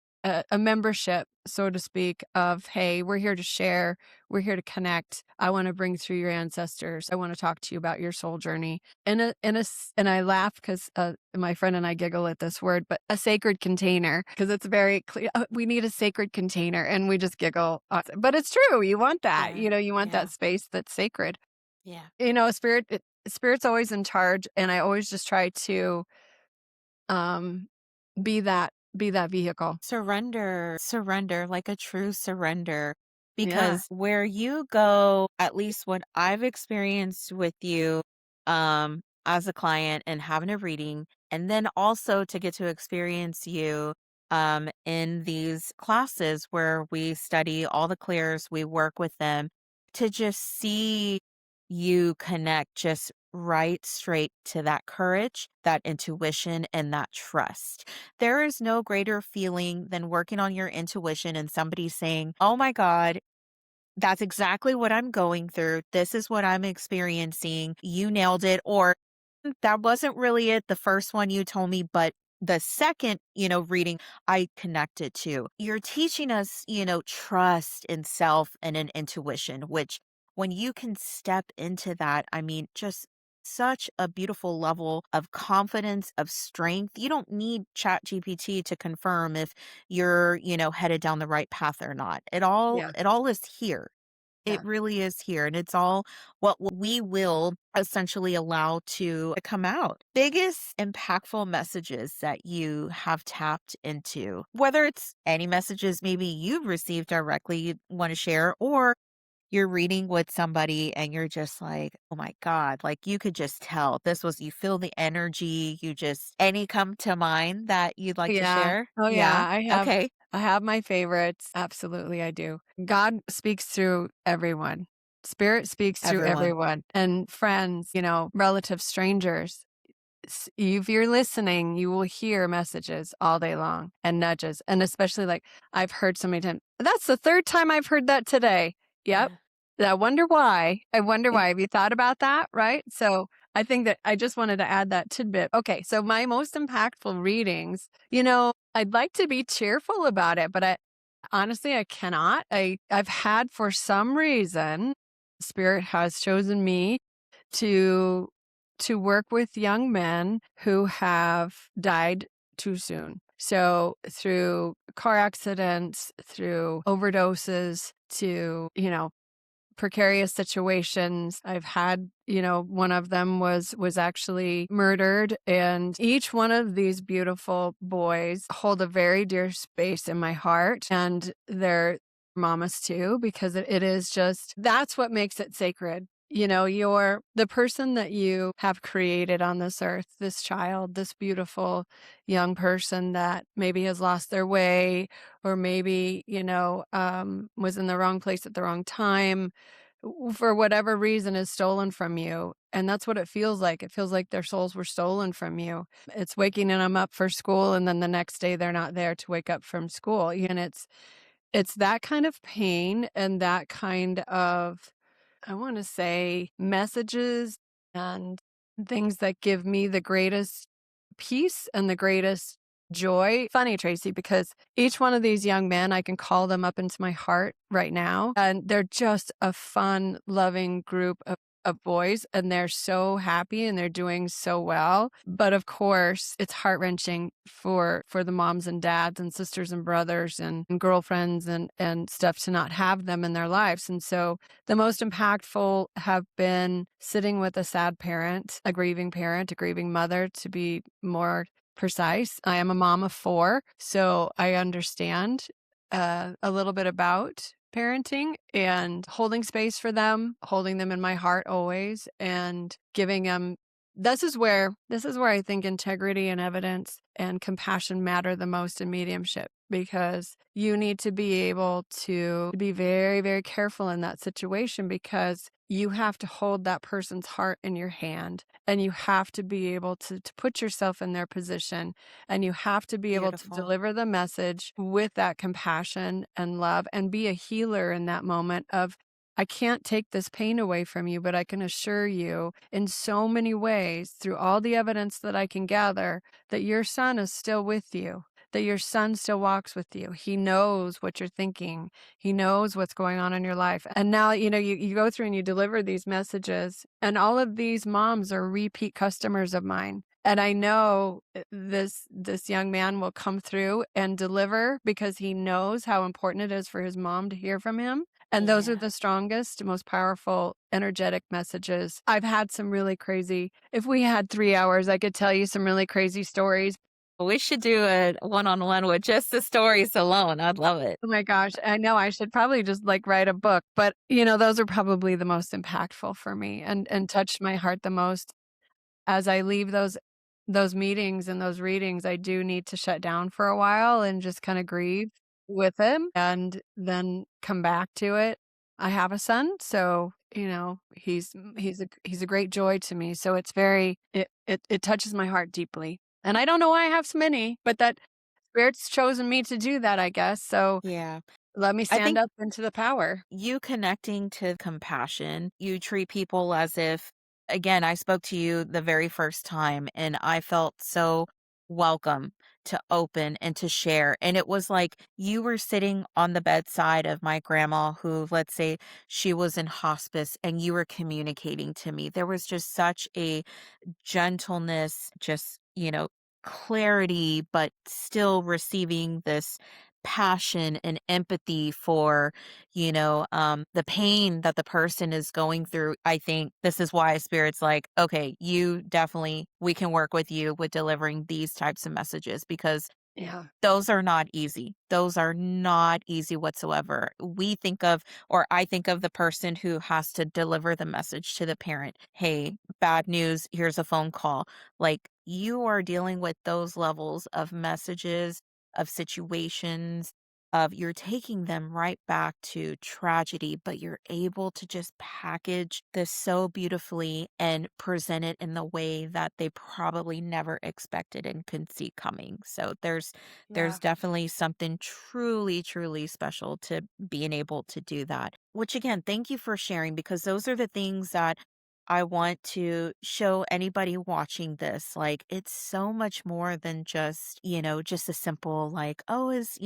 a membership, so to speak, of, hey, we're here to share. We're here to connect. I want to bring through your ancestors. I want to talk to you about your soul journey. And I laugh because my friend and I giggle at this word, but a sacred container, because it's very clear. We need a sacred container, and we just giggle. But it's true. You want that. Yeah. You want Yeah. that space that's sacred. Yeah. Spirit's always in charge, and I always just try to um, be that vehicle. Surrender, like a true surrender. Yeah. Because where you go, at least what I've experienced with you, as a client and having a reading, and then also to get to experience you, in these classes where we study all the clears, we work with them, to just see you connect just right straight to that courage, that intuition, and that trust. There is no greater feeling than working on your intuition and somebody saying, "Oh my God, that's exactly what I'm going through. This is what I'm experiencing. You nailed it." Or that wasn't really it, the first one you told me, but the second, reading I connected to. You're teaching us, trust in self and in intuition, which when you can step into that, I mean, just such a beautiful level of confidence, of strength. You don't need Chat GPT to confirm if you're, headed down the right path or not. It all Yeah. it all is here. It Yeah. really is here, and it's all what we will essentially allow to come out. Biggest impactful messages that you have tapped into, whether it's any messages maybe you've received directly you want to share, or you're reading with somebody and you're just like, oh my God, like you could just tell you feel the energy. Any come to mind that you'd like to Yeah. share? Oh, yeah. Yeah. I have Okay. I have my favorites. Absolutely, I do. God speaks through everyone. Spirit speaks through Everyone. everyone and friends, relatives, strangers. If you're listening, you will hear messages all day long and nudges. And especially like I've heard so many times, that's the third time I've heard that today. Yep. Yeah. I wonder why. I wonder Yeah. why. Have you thought about that? Right. So I think that I just wanted to add that tidbit. Okay. So my most impactful readings, I'd like to be cheerful about it, but honestly, I cannot. I've had for some reason, Spirit has chosen me to work with young men who have died too soon. So through car accidents, through overdoses, to, precarious situations. I've had, one of them was actually murdered, and each one of these beautiful boys hold a very dear space in my heart, and their mamas too, because it is just that's what makes it sacred. You're the person that you have created on this earth, this child, this beautiful young person that maybe has lost their way, or maybe, was in the wrong place at the wrong time, for whatever reason is stolen from you. And that's what it feels like. It feels like their souls were stolen from you. It's waking them up for school, and then the next day they're not there to wake up from school. And it's that kind of pain and that kind of, I want to say, messages and things that give me the greatest peace and the greatest joy. Funny, Tracy, because each one of these young men, I can call them up into my heart right now. And they're just a fun, loving group of boys, and they're so happy and they're doing so well. But of course, it's heart-wrenching for the moms and dads and sisters and brothers and girlfriends and stuff to not have them in their lives. And so the most impactful have been sitting with a sad parent, a grieving parent, a grieving mother, to be more precise. I am a mom of 4, so I understand a little bit about parenting and holding space for them, holding them in my heart always, and giving them. This is where I think integrity and evidence and compassion matter the most in mediumship, because you need to be able to be very, very careful in that situation, because you have to hold that person's heart in your hand, and you have to be able to put yourself in their position, and you have to be able to Beautiful. deliver the message with that compassion and love, and be a healer in that moment of, I can't take this pain away from you, but I can assure you in so many ways, through all the evidence that I can gather, that your son is still with you, that your son still walks with you. He knows what you're thinking. He knows what's going on in your life. And now, you go through and you deliver these messages, and all of these moms are repeat customers of mine. And I know this young man will come through and deliver, because he knows how important it is for his mom to hear from him. And those are Yeah. the strongest, most powerful, energetic messages. I've had some really crazy, if we had 3 hours, I could tell you some really crazy stories. We should do a one-on-one with just the stories alone. I'd love it. Oh my gosh, I know I should probably just like write a book, but those are probably the most impactful for me and touched my heart the most. As I leave those meetings and those readings, I do need to shut down for a while and just kind of grieve with him and then come back to it. I have a son, so he's a great joy to me. So it's very it touches my heart deeply. And I don't know why I have so many, but that Spirit's chosen me to do that, I guess. So Yeah. let me I stand think up into the power. you connecting to compassion, you treat people as if, again, I spoke to you the very first time and I felt so welcome to open and to share. And it was like you were sitting on the bedside of my grandma, who, let's say, she was in hospice, and you were communicating to me. There was just such a gentleness, just, clarity, but still receiving this passion and empathy for, the pain that the person is going through. I think this is why Spirit's like, okay, you definitely, we can work with you with delivering these types of messages, because Yeah. those are not easy. Those are not easy whatsoever. We think of, or I think of the person who has to deliver the message to the parent. Hey, bad news. Here's a phone call. Like, you are dealing with those levels of messages, of situations, of you're taking them right back to tragedy, but you're able to just package this so beautifully and present it in the way that they probably never expected and could see coming. So there's Yeah. definitely something truly, truly special to being able to do that. Which again, thank you for sharing because those are the things that I want to show anybody watching this. Like, it's so much more than just, just a simple, like, oh, is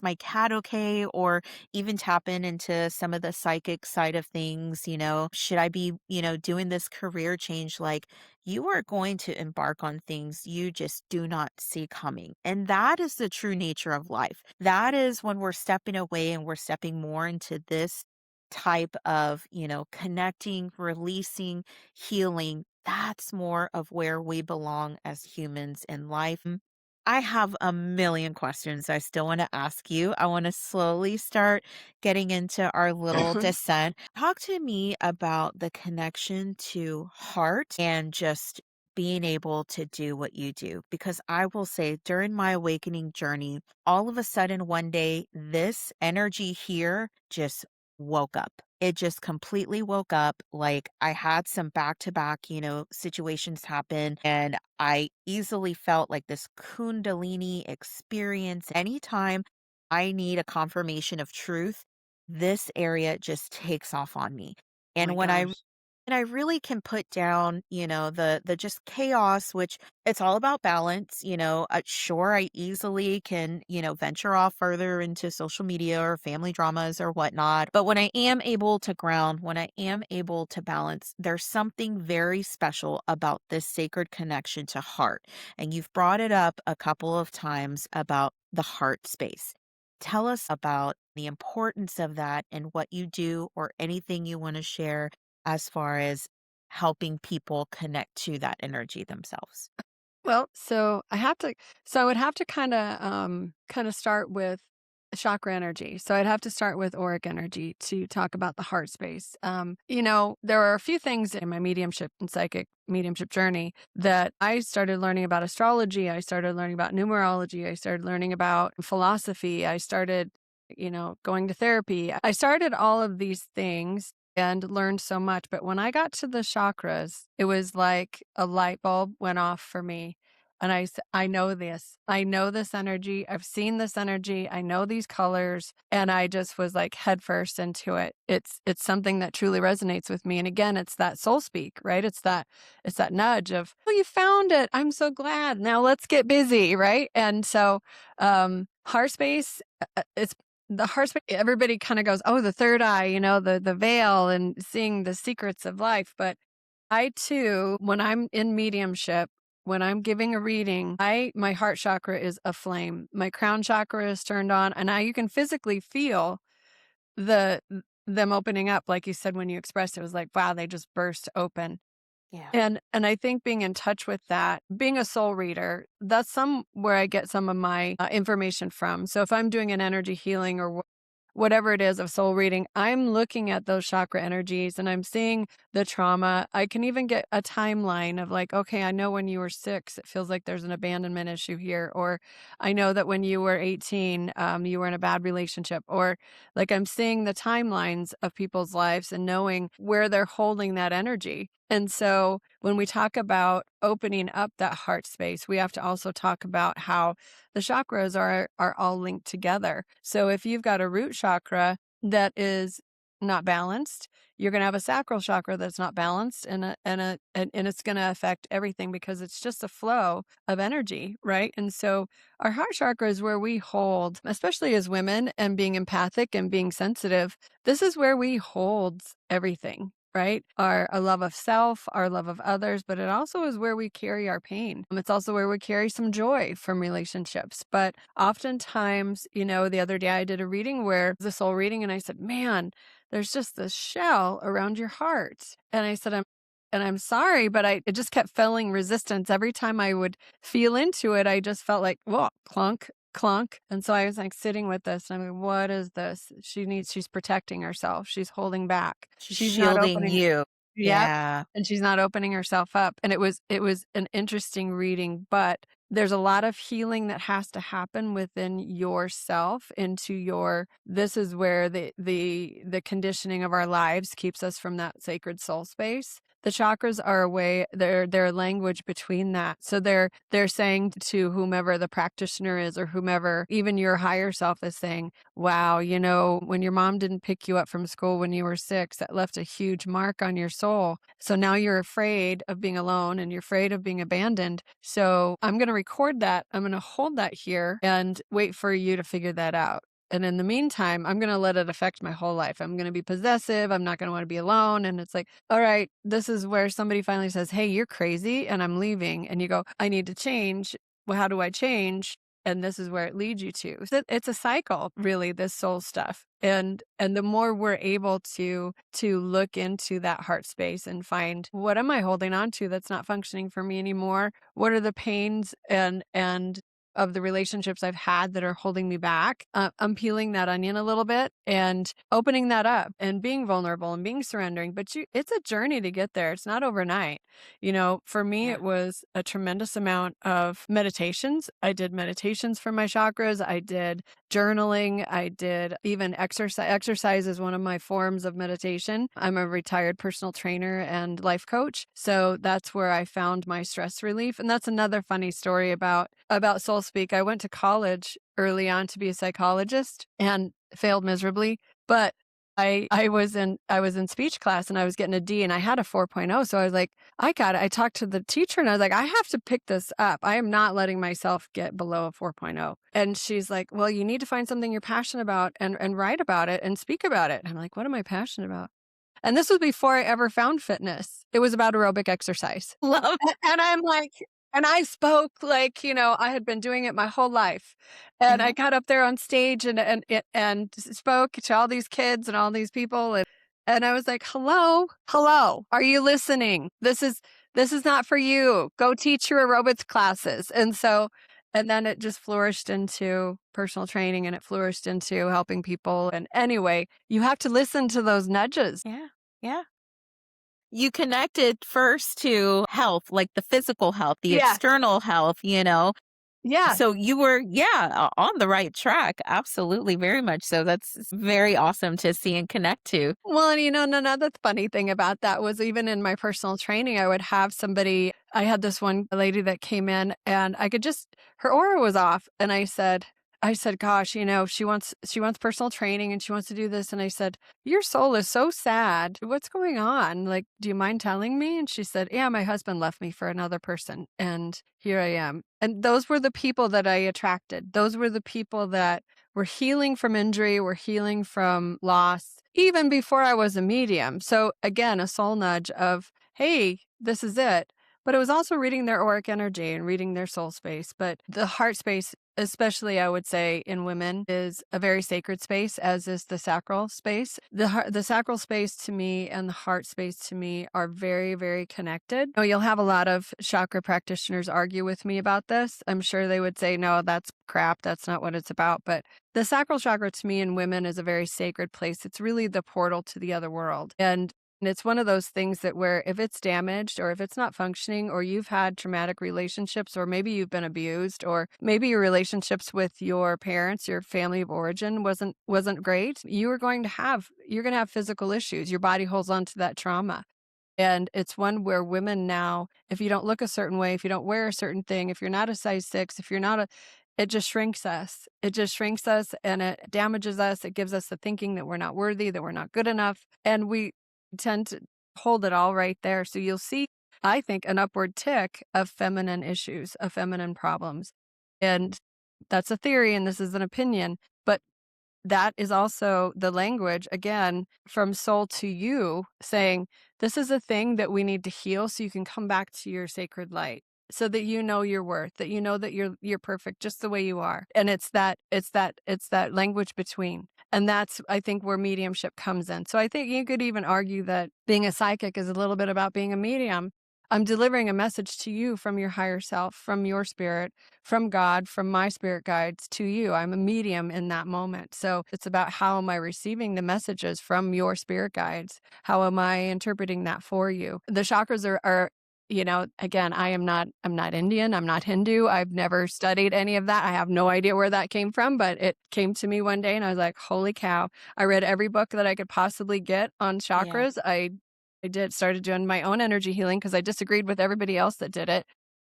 my cat okay? Or even tap into some of the psychic side of things, should I be, doing this career change? Like, you are going to embark on things you just do not see coming. And that is the true nature of life. That is when we're stepping away and we're stepping more into this type of, connecting, releasing, healing. That's more of where we belong as humans in life. I have a million questions I still want to ask you. I want to slowly start getting into our little descent. Talk to me about the connection to heart and just being able to do what you do. Because I will say, during my awakening journey, all of a sudden one day, this energy here just woke up. It just completely woke up. Like, I had some back to back, situations happen, and I easily felt like this Kundalini experience. Anytime I need a confirmation of truth, this area just takes off on me. Oh And my when I gosh. and I really can put down, the just chaos, which it's all about balance. Sure, I easily can, venture off further into social media or family dramas or whatnot. But when I am able to ground, when I am able to balance, there's something very special about this sacred connection to heart. And you've brought it up a couple of times about the heart space. Tell us about the importance of that and what you do or anything you want to share as far as helping people connect to that energy themselves. Well, so I would have to kind of start with chakra energy. So I'd have to start with auric energy to talk about the heart space. There are a few things in my mediumship and psychic mediumship journey that I started learning about astrology, I started learning about numerology, I started learning about philosophy, I started, going to therapy. I started all of these things and learned so much. But when I got to the chakras, it was like a light bulb went off for me. And I know this. I know this energy. I've seen this energy. I know these colors. And I just was like headfirst into it. It's something that truly resonates with me. And again, it's that soul speak, right? It's that nudge of, oh, you found it. I'm so glad. Now let's get busy, right? And so heart space, it's the heart space, everybody kind of goes, oh, the third eye, the veil and seeing the secrets of life. But I too, when I'm in mediumship, when I'm giving a reading, my heart chakra is aflame. My crown chakra is turned on, and you can physically feel the them opening up. Like you said, when you expressed it was like, wow, they just burst open. Yeah. And I think being in touch with that, being a soul reader, that's where I get some of my information from. So if I'm doing an energy healing or whatever it is of soul reading, I'm looking at those chakra energies and I'm seeing the trauma. I can even get a timeline of like, okay, I know when you were 6, it feels like there's an abandonment issue here. Or I know that when you were 18, you were in a bad relationship. Or like I'm seeing the timelines of people's lives and knowing where they're holding that energy. And so when we talk about opening up that heart space, we have to also talk about how the chakras are all linked together. So if you've got a root chakra that is not balanced, you're going to have a sacral chakra that's not balanced, and it's going to affect everything because it's just a flow of energy, right? And so our heart chakra is where we hold, especially as women and being empathic and being sensitive, this is where we hold everything. Right? Our love of self, our love of others, but it also is where we carry our pain. It's also where we carry some joy from relationships. But oftentimes, the other day I did a reading where it was a soul reading, and I said, man, there's just this shell around your heart. And I said, I'm sorry, but it just kept feeling resistance. Every time I would feel into it, I just felt like, whoa, clunk, clunk. And so I was like sitting with this and I'm like, what is this? She's protecting herself. She's holding back. She's She's not shielding opening. you. Yep, Yeah. and she's not opening herself up, and it was an interesting reading, but there's a lot of healing that has to happen within yourself into your this is where the conditioning of our lives keeps us from that sacred soul space. The chakras are a way they're a language between that. So they're saying to whomever the practitioner is or whomever, even your higher self is saying, wow, when your mom didn't pick you up from school when you were 6, that left a huge mark on your soul. So now you're afraid of being alone and you're afraid of being abandoned. So I'm going to record that. I'm going to hold that here and wait for you to figure that out. And in the meantime, I'm going to let it affect my whole life. I'm going to be possessive. I'm not going to want to be alone. And it's like, all right, this is where somebody finally says, hey, you're crazy and I'm leaving. And you go, I need to change. Well, how do I change? And this is where it leads you to. So it's a cycle, really, this soul stuff. And the more we're able to look into that heart space and find, what am I holding on to that's not functioning for me anymore? What are the pains and of the relationships I've had that are holding me back? I'm peeling that onion a little bit and opening that up and being vulnerable and being surrendering. But it's a journey to get there. It's not overnight. For me, Yeah. it was a tremendous amount of meditations. I did meditations for my chakras. I did journaling. I did even exercise. Exercise is one of my forms of meditation. I'm a retired personal trainer and life coach. So that's where I found my stress relief. And that's another funny story about Soul Speak. I went to college early on to be a psychologist and failed miserably. But I was in speech class and I was getting a D and I had a 4.0. So I was like, I got it. I talked to the teacher and I was like, I have to pick this up. I am not letting myself get below a 4.0. And she's like, well, you need to find something you're passionate about and write about it and speak about it. And I'm like, what am I passionate about? And this was before I ever found fitness. It was about aerobic exercise. Love. And I'm like, and I spoke like, I had been doing it my whole life. And I Mhm. got up there on stage and spoke to all these kids and all these people. And I was like, hello, are you listening? This is not for you. Go teach your aerobics classes. And then it just flourished into personal training and it flourished into helping people. And anyway, you have to listen to those nudges. Yeah. Yeah. You connected first to health, like the physical health, the Yes. external health. Yes. So you were, yeah, on the right track. Absolutely. Very much so. That's very awesome to see and connect to. Well, and another funny thing about that was even in my personal training, I would have somebody, I had this one lady that came in and her aura was off. And I said, gosh, she wants personal training and she wants to do this. And I said, your soul is so sad. What's going on? Like, do you mind telling me? And she said, yeah, my husband left me for another person. And here I am. And those were the people that I attracted. Those were the people that were healing from injury, were healing from loss, even before I was a medium. So again, a soul nudge of, hey, this is it. But it was also reading their auric energy and reading their soul space. But the heart space, especially I would say in women, is a very sacred space, as is the sacral space. The sacral space to me and the heart space to me are very, very connected. You'll have a lot of chakra practitioners argue with me about this. I'm sure they would say, no, that's crap. That's not what it's about. But the sacral chakra to me in women is a very sacred place. It's really the portal to the other world. And it's one of those things that where if it's damaged or if it's not functioning or you've had traumatic relationships or maybe you've been abused or maybe your relationships with your parents, your family of origin wasn't great, you're going to have physical issues. Your body holds on to that trauma. And it's one where women now, if you don't look a certain way, if you don't wear a certain thing, if you're not a size 6, if you're not it just shrinks us. It just shrinks us and it damages us. It gives us the thinking that we're not worthy, that we're not good enough. And we tend to hold it all right there. So you'll see, I think, an upward tick of feminine issues, of feminine problems. And that's a theory and this is an opinion, but that is also the language, again, from soul to you saying, this is a thing that we need to heal so you can come back to your sacred light. So that you know your worth, that you know that you're perfect just the way you are. And it's that language between. And that's, I think, where mediumship comes in. So I think you could even argue that being a psychic is a little bit about being a medium. I'm delivering a message to you from your higher self, from your spirit, from God, from my spirit guides to you. I'm a medium in that moment. So it's about how am I receiving the messages from your spirit guides? How am I interpreting that for you? The chakras are again, I'm not Indian, I'm not Hindu. I've never studied any of that. I have no idea where that came from, but it came to me one day and I was like, holy cow. I read every book that I could possibly get on Yeah. chakras. I started doing my own energy healing because I disagreed with everybody else that did it.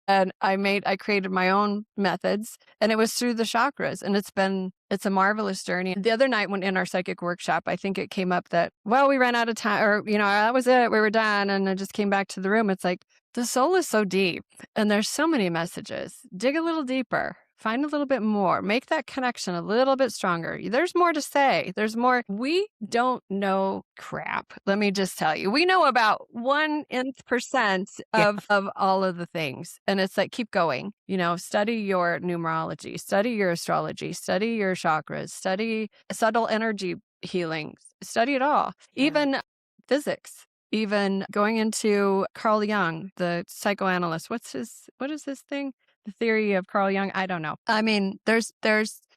And I created my own methods, and it was through the chakras, and it's a marvelous journey. The other night when in our psychic workshop, I think it came up that, well, we ran out of time, or, that was it. We were done. And I just came back to the room. It's like the soul is so deep and there's so many messages. Dig a little deeper. Find a little bit more. Make that connection a little bit stronger. There's more to say. There's more. We don't know crap. Let me just tell you. We know about 1% Yeah. of all of the things. And it's like, keep going. Study your numerology, study your astrology, study your chakras, study subtle energy healing, study it all. Yeah. Even physics. Even going into Carl Jung, the psychoanalyst. What is his thing? The theory of Carl Jung. I don't know. I mean, there's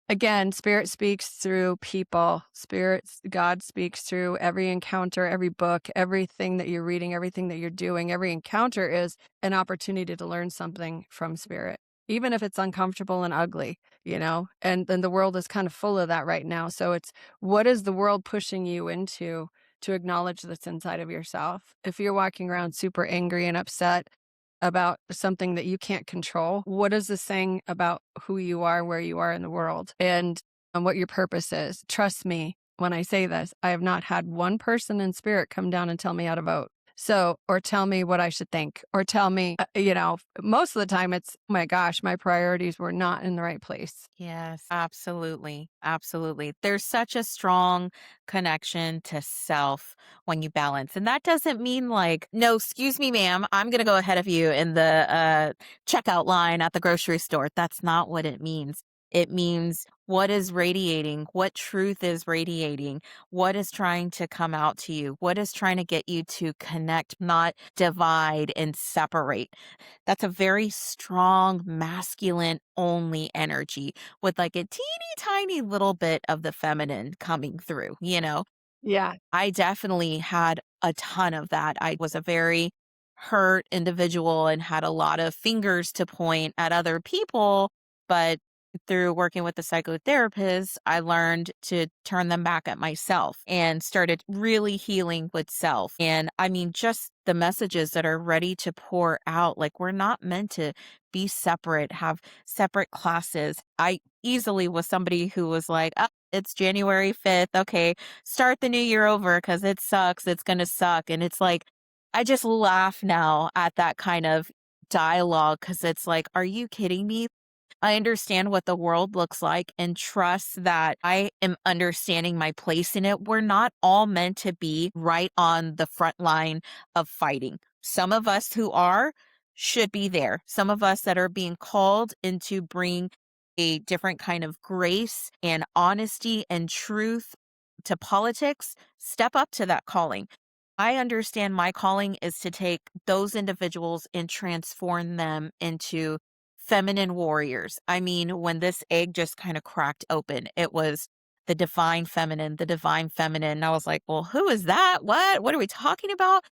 again, spirit speaks through people. God speaks through every encounter, every book, everything that you're reading, everything that you're doing. Every encounter is an opportunity to learn something from spirit, even if it's uncomfortable and ugly, and then the world is kind of full of that right now. So it's, what is the world pushing you into to acknowledge that's inside of yourself? If you're walking around super angry and upset about something that you can't control, what is this saying about who you are, where you are in the world, and what your purpose is? Trust me when I say this, I have not had one person in spirit come down and tell me how to vote. So, or tell me what I should think, or tell me, most of the time it's, oh my gosh, my priorities were not in the right place. Yes, absolutely. Absolutely. There's such a strong connection to self when you balance. And that doesn't mean like, no, excuse me, ma'am, I'm going to go ahead of you in the checkout line at the grocery store. That's not what it means. It means what is radiating, what truth is radiating, what is trying to come out to you, what is trying to get you to connect, not divide and separate. That's a very strong masculine only energy with like a teeny tiny little bit of the feminine coming through, you know? Yeah. I definitely had a ton of that. I was a very hurt individual and had a lot of fingers to point at other people. But through working with the psychotherapist, I learned to turn them back at myself and started really healing with self. And I mean, just the messages that are ready to pour out, like we're not meant to be separate, have separate classes. I easily was somebody who was like, oh, it's January 5th. Okay, start the new year over because it sucks. It's going to suck. And it's like, I just laugh now at that kind of dialogue because it's like, are you kidding me? I understand what the world looks like and trust that I am understanding my place in it. We're not all meant to be right on the front line of fighting. Some of us who are should be there. Some of us that are being called into bring a different kind of grace and honesty and truth to politics, step up to that calling. I understand my calling is to take those individuals and transform them into feminine warriors. I mean, when this egg just kind of cracked open, it was the divine feminine, the divine feminine. And I was like, well, who is that? What? What are we talking about?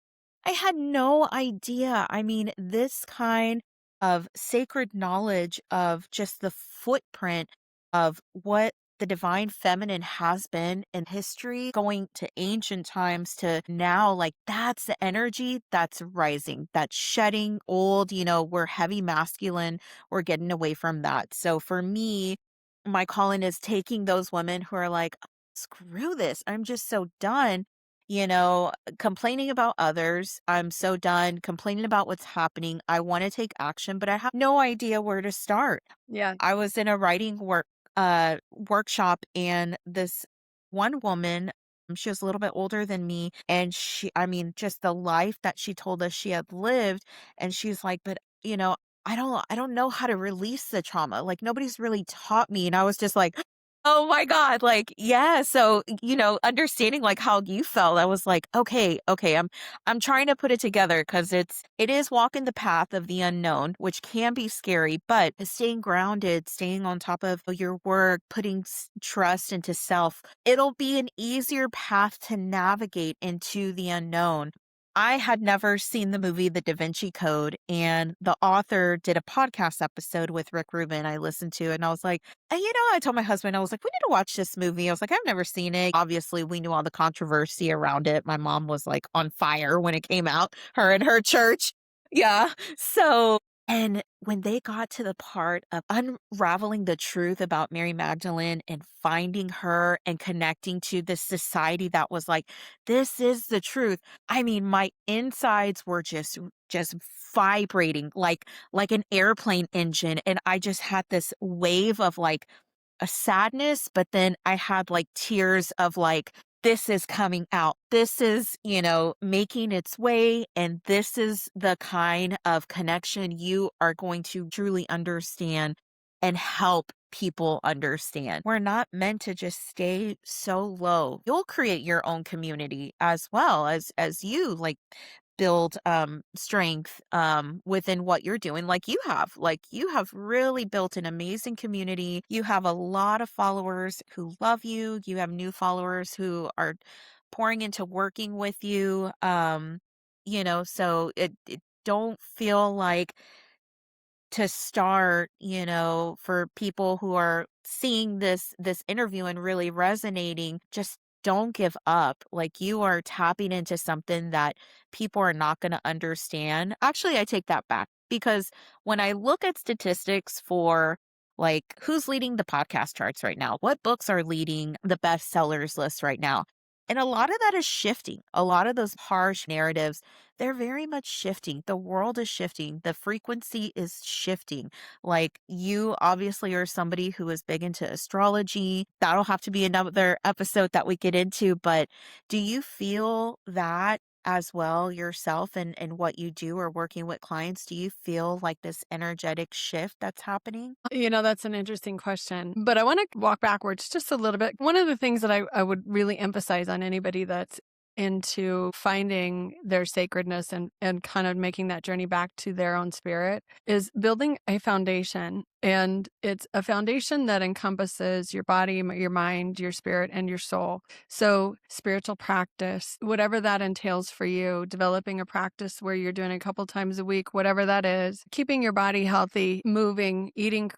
I had no idea. I mean, this kind of sacred knowledge of just the footprint of what the divine feminine has been in history, going to ancient times to now, like that's the energy that's rising, that's shedding old, we're heavy masculine, we're getting away from that. So for me, my calling is taking those women who are like, screw this, I'm just so done. Complaining about others. I'm so done complaining about what's happening. I want to take action, but I have no idea where to start. Yeah. I was in a writing workshop and this one woman, she was a little bit older than me and I mean just the life that she told us she had lived, and she's like, but I don't know how to release the trauma. Like nobody's really taught me. And I was just like, Oh my God. Like, yeah. So, understanding like how you felt, I was like, okay, I'm trying to put it together because it is walking the path of the unknown, which can be scary, but staying grounded, staying on top of your work, putting trust into self, it'll be an easier path to navigate into the unknown. I had never seen the movie The Da Vinci Code, and the author did a podcast episode with Rick Rubin I listened to, and I was like, and I told my husband, I was like, we need to watch this movie. I was like, I've never seen it. Obviously, we knew all the controversy around it. My mom was like on fire when it came out, her and her church. Yeah. So, and when they got to the part of unraveling the truth about Mary Magdalene and finding her and connecting to this society that was like, this is the truth. I mean, my insides were just vibrating like an airplane engine, and I just had this wave of like a sadness, but then I had like tears of like, this is coming out. This is, making its way. And this is the kind of connection you are going to truly understand and help people understand. We're not meant to just stay so low. You'll create your own community as well as you like build strength within what you're doing like you have really built an amazing community. You have a lot of followers who love you. You have new followers who are pouring into working with you. So it don't feel like to start, for people who are seeing this interview and really resonating, just don't give up. Like you are tapping into something that people are not going to understand. Actually, I take that back because when I look at statistics for like who's leading the podcast charts right now, what books are leading the bestsellers list right now, and a lot of that is shifting. A lot of those harsh narratives, they're very much shifting. The world is shifting. The frequency is shifting. Like you obviously are somebody who is big into astrology. That'll have to be another episode that we get into. But do you feel that as well yourself and what you do or working with clients? Do you feel like this energetic shift that's happening? That's an interesting question, but I want to walk backwards just a little bit. One of the things that I would really emphasize on anybody that's into finding their sacredness and kind of making that journey back to their own spirit is building a foundation. And it's a foundation that encompasses your body, your mind, your spirit, and your soul. So spiritual practice, whatever that entails for you, developing a practice where you're doing a couple times a week, whatever that is, keeping your body healthy, moving, eating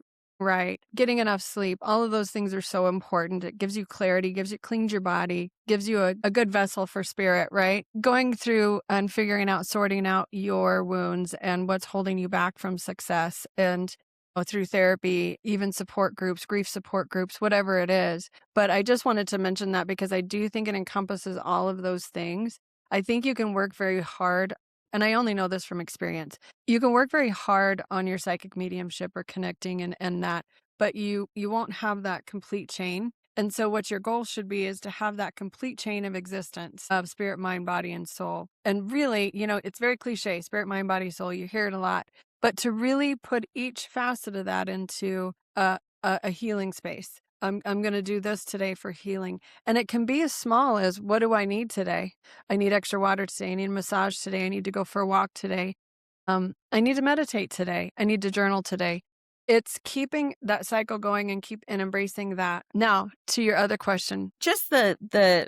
right, getting enough sleep, all of those things are so important. It gives you clarity, cleans your body, gives you a good vessel for spirit, right? Going through and figuring out, sorting out your wounds and what's holding you back from success, and through therapy, even support groups, grief support groups, whatever it is. But I just wanted to mention that because I do think it encompasses all of those things. I think you can work very hard, and I only know this from experience. You can work very hard on your psychic mediumship or connecting and that, but you won't have that complete chain. And so what your goal should be is to have that complete chain of existence of spirit, mind, body, and soul. And really, it's very cliche, spirit, mind, body, soul. You hear it a lot, but to really put each facet of that into a healing space. I'm going to do this today for healing. And it can be as small as, what do I need today? I need extra water today. I need a massage today. I need to go for a walk today. I need to meditate today. I need to journal today. It's keeping that cycle going and embracing that. Now, to your other question. Just the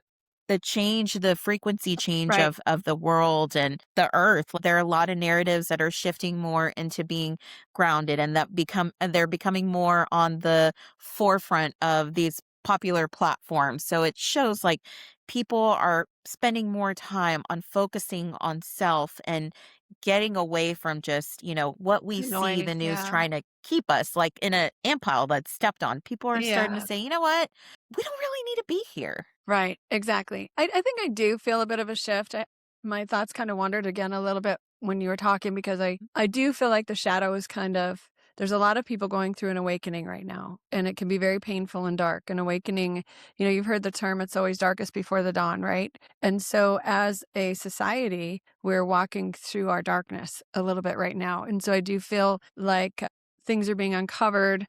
change, the frequency change Right. of the world and the earth. There are a lot of narratives that are shifting more into being grounded, and they're becoming more on the forefront of these popular platforms. So it shows like people are spending more time on focusing on self and getting away from just, what we see Noise. the news Yeah. trying to keep us like in a ant pile that's stepped on. People are starting to Yeah. say, you know what? We don't really need to be here. Right, exactly. I think I do feel a bit of a shift. My thoughts kind of wandered again a little bit when you were talking because I do feel like the shadow is kind of, there's a lot of people going through an awakening right now, and it can be very painful and dark. An awakening, you've heard the term, it's always darkest before the dawn, right? And so as a society, we're walking through our darkness a little bit right now. And so I do feel like things are being uncovered.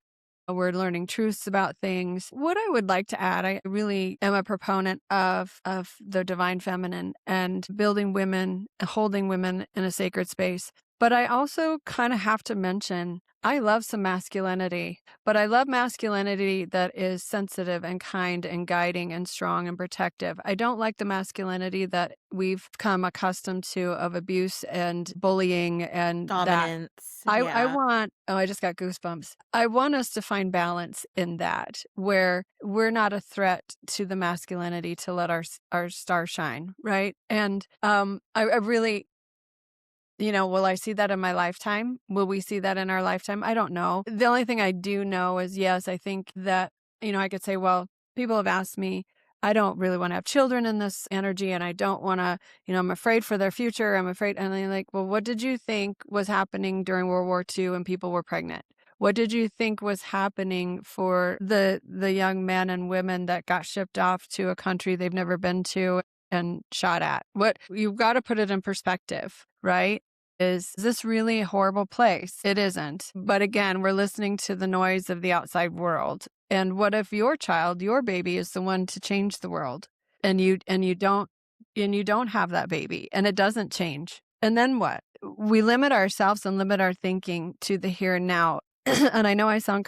We're learning truths about things. What I would like to add, I really am a proponent of the divine feminine and building women, holding women in a sacred space. But I also kind of have to mention I love some masculinity, but I love masculinity that is sensitive and kind and guiding and strong and protective. I don't like the masculinity that we've come accustomed to of abuse and bullying and that. Dominance. I Yeah. want oh, I just got goosebumps. I want us to find balance in that, where we're not a threat to the masculinity to let our star shine, right? And, I really will I see that in my lifetime? Will we see that in our lifetime? I don't know. The only thing I do know is, yes, I think that, I could say, well, people have asked me, I don't really want to have children in this energy and I don't want to, I'm afraid for their future. I'm afraid. And they're like, well, what did you think was happening during World War II and people were pregnant? What did you think was happening for the young men and women that got shipped off to a country they've never been to and shot at? What you've got to put it in perspective, right? Is this really a horrible place? It isn't. But again, we're listening to the noise of the outside world. And what if your child, your baby is the one to change the world and you don't have that baby and it doesn't change? And then what? We limit ourselves and limit our thinking to the here and now. And I know I sound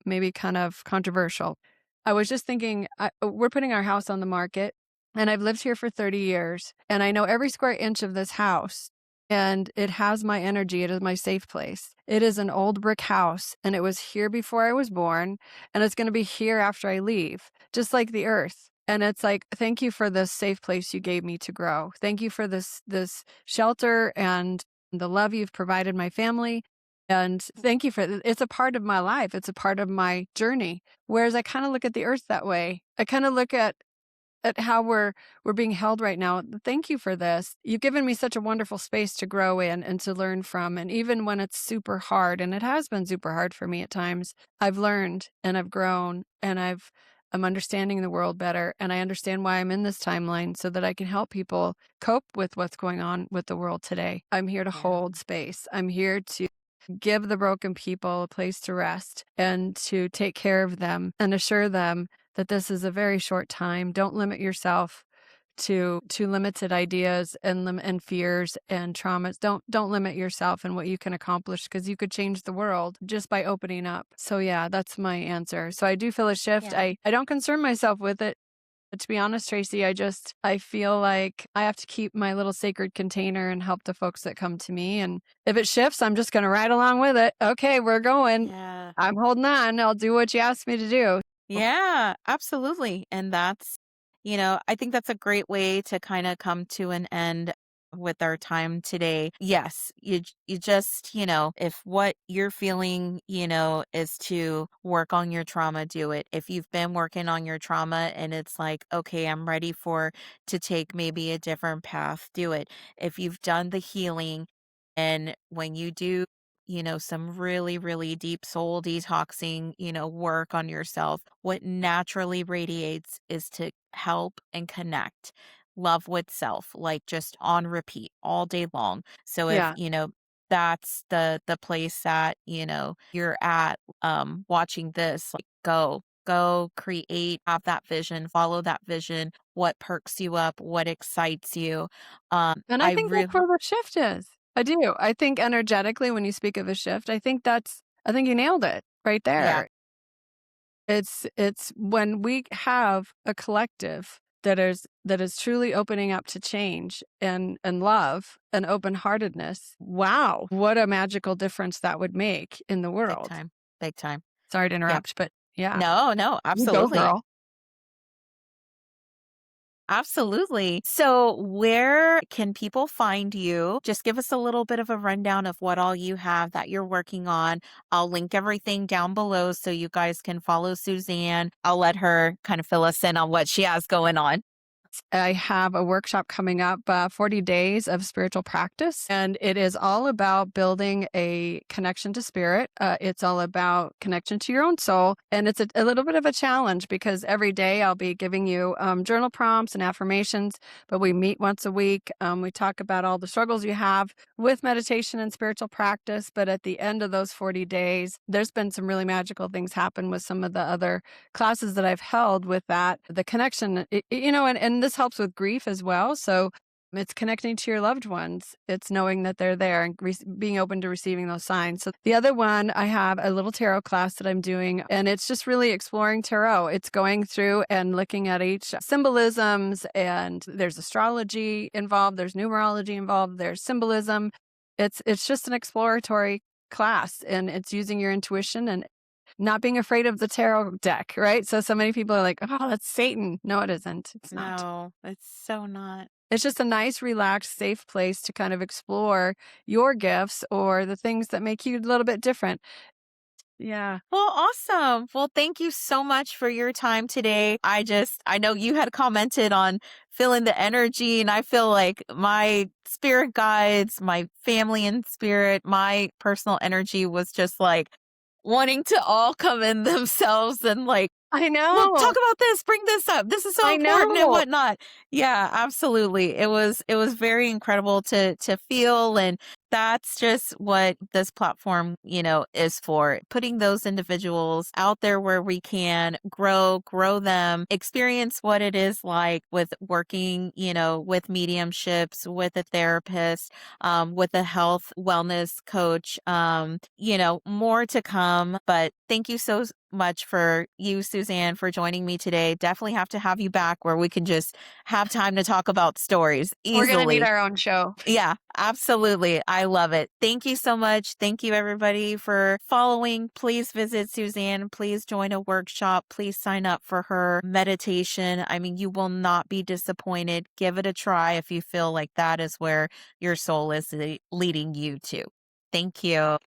maybe kind of controversial. I was just thinking, we're putting our house on the market and I've lived here for 30 years and I know every square inch of this house. And it has my energy. It is my safe place. It is an old brick house, and it was here before I was born, and it's going to be here after I leave, just like the earth. And it's like, thank you for this safe place you gave me to grow. Thank you for this shelter and the love you've provided my family. And thank you for it's a part of my life. It's a part of my journey. Whereas I kind of look at the earth that way. I kind of look at how we're being held right now. Thank you for this. You've given me such a wonderful space to grow in and to learn from. And even when it's super hard, and it has been super hard for me at times, I've learned and I've grown and I'm understanding the world better. And I understand why I'm in this timeline so that I can help people cope with what's going on with the world today. I'm here to Yeah. hold space. I'm here to give the broken people a place to rest and to take care of them and assure them that this is a very short time. Don't limit yourself to limited ideas and fears and traumas. Don't limit yourself and what you can accomplish because you could change the world just by opening up. So yeah, that's my answer. So I do feel a shift. Yeah. I don't concern myself with it. But to be honest, Tracy, I feel like I have to keep my little sacred container and help the folks that come to me. And if it shifts, I'm just going to ride along with it. Okay, we're going. Yeah. I'm holding on. I'll do what you asked me to do. Yeah, absolutely. And I think that's a great way to kind of come to an end with our time today. Yes, you just, if what you're feeling, is to work on your trauma, do it. If you've been working on your trauma and it's like, okay, I'm ready to take maybe a different path, do it. If you've done the healing and when you do some really, really deep soul detoxing, work on yourself. What naturally radiates is to help and connect, love with self, like just on repeat all day long. So if, Yeah. that's the place that, you're at, watching this, like go create, have that vision, follow that vision, what perks you up, what excites you. And I I think that's really, where the shift is. I do. I think energetically, when you speak of a shift, I think you nailed it right yeah, there. It's when we have a collective that is truly opening up to change and love and open-heartedness. Wow, what a magical difference that would make in the big world. time, big time. Sorry to Yeah. interrupt, but yeah, No, no, you go, absolutely. girl. Absolutely. So, where can people find you? Just give us a little bit of a rundown of what all you have that you're working on. I'll link everything down below so you guys can follow Susann. I'll let her kind of fill us in on what she has going on. I have a workshop coming up, 40 days of spiritual practice, and it is all about building a connection to spirit. It's all about connection to your own soul, and it's a little bit of a challenge because every day I'll be giving you journal prompts and affirmations, but we meet once a week. We talk about all the struggles you have with meditation and spiritual practice, but at the end of those 40 days, there's been some really magical things happen with some of the other classes that I've held with that. The connection, and this helps with grief as well. So it's connecting to your loved ones. It's knowing that they're there and being open to receiving those signs. So the other one, I have a little tarot class that I'm doing, and it's just really exploring tarot. It's going through and looking at each symbolisms, and there's astrology involved, there's numerology involved, there's symbolism. It's just an exploratory class, and it's using your intuition and not being afraid of the tarot deck, right? So many people are like, oh, that's Satan. No, it isn't. It's not. No, it's so not. It's just a nice, relaxed, safe place to kind of explore your gifts or the things that make you a little bit different. Yeah. Well, awesome. Well, thank you so much for your time today. I know you had commented on feeling the energy, and I feel like my spirit guides, my family in spirit, my personal energy was just like wanting to all come in themselves and like, I well, know. talk about this, bring this up. This is so I important and know. whatnot. Yeah, absolutely. It was very incredible to feel, and that's just what this platform, is for. Putting those individuals out there where we can grow them, experience what it is like with working, with mediumships, with a therapist, with a health wellness coach, more to come. But thank you so much for you, Susann, for joining me today. Definitely have to have you back where we can just have time to talk about stories We're going to need easily. our own show. Yeah, absolutely. I love it. Thank you so much. Thank you, everybody, for following. Please visit Susann. Please join a workshop. Please sign up for her meditation. I mean, you will not be disappointed. Give it a try if you feel like that is where your soul is leading you to. Thank you.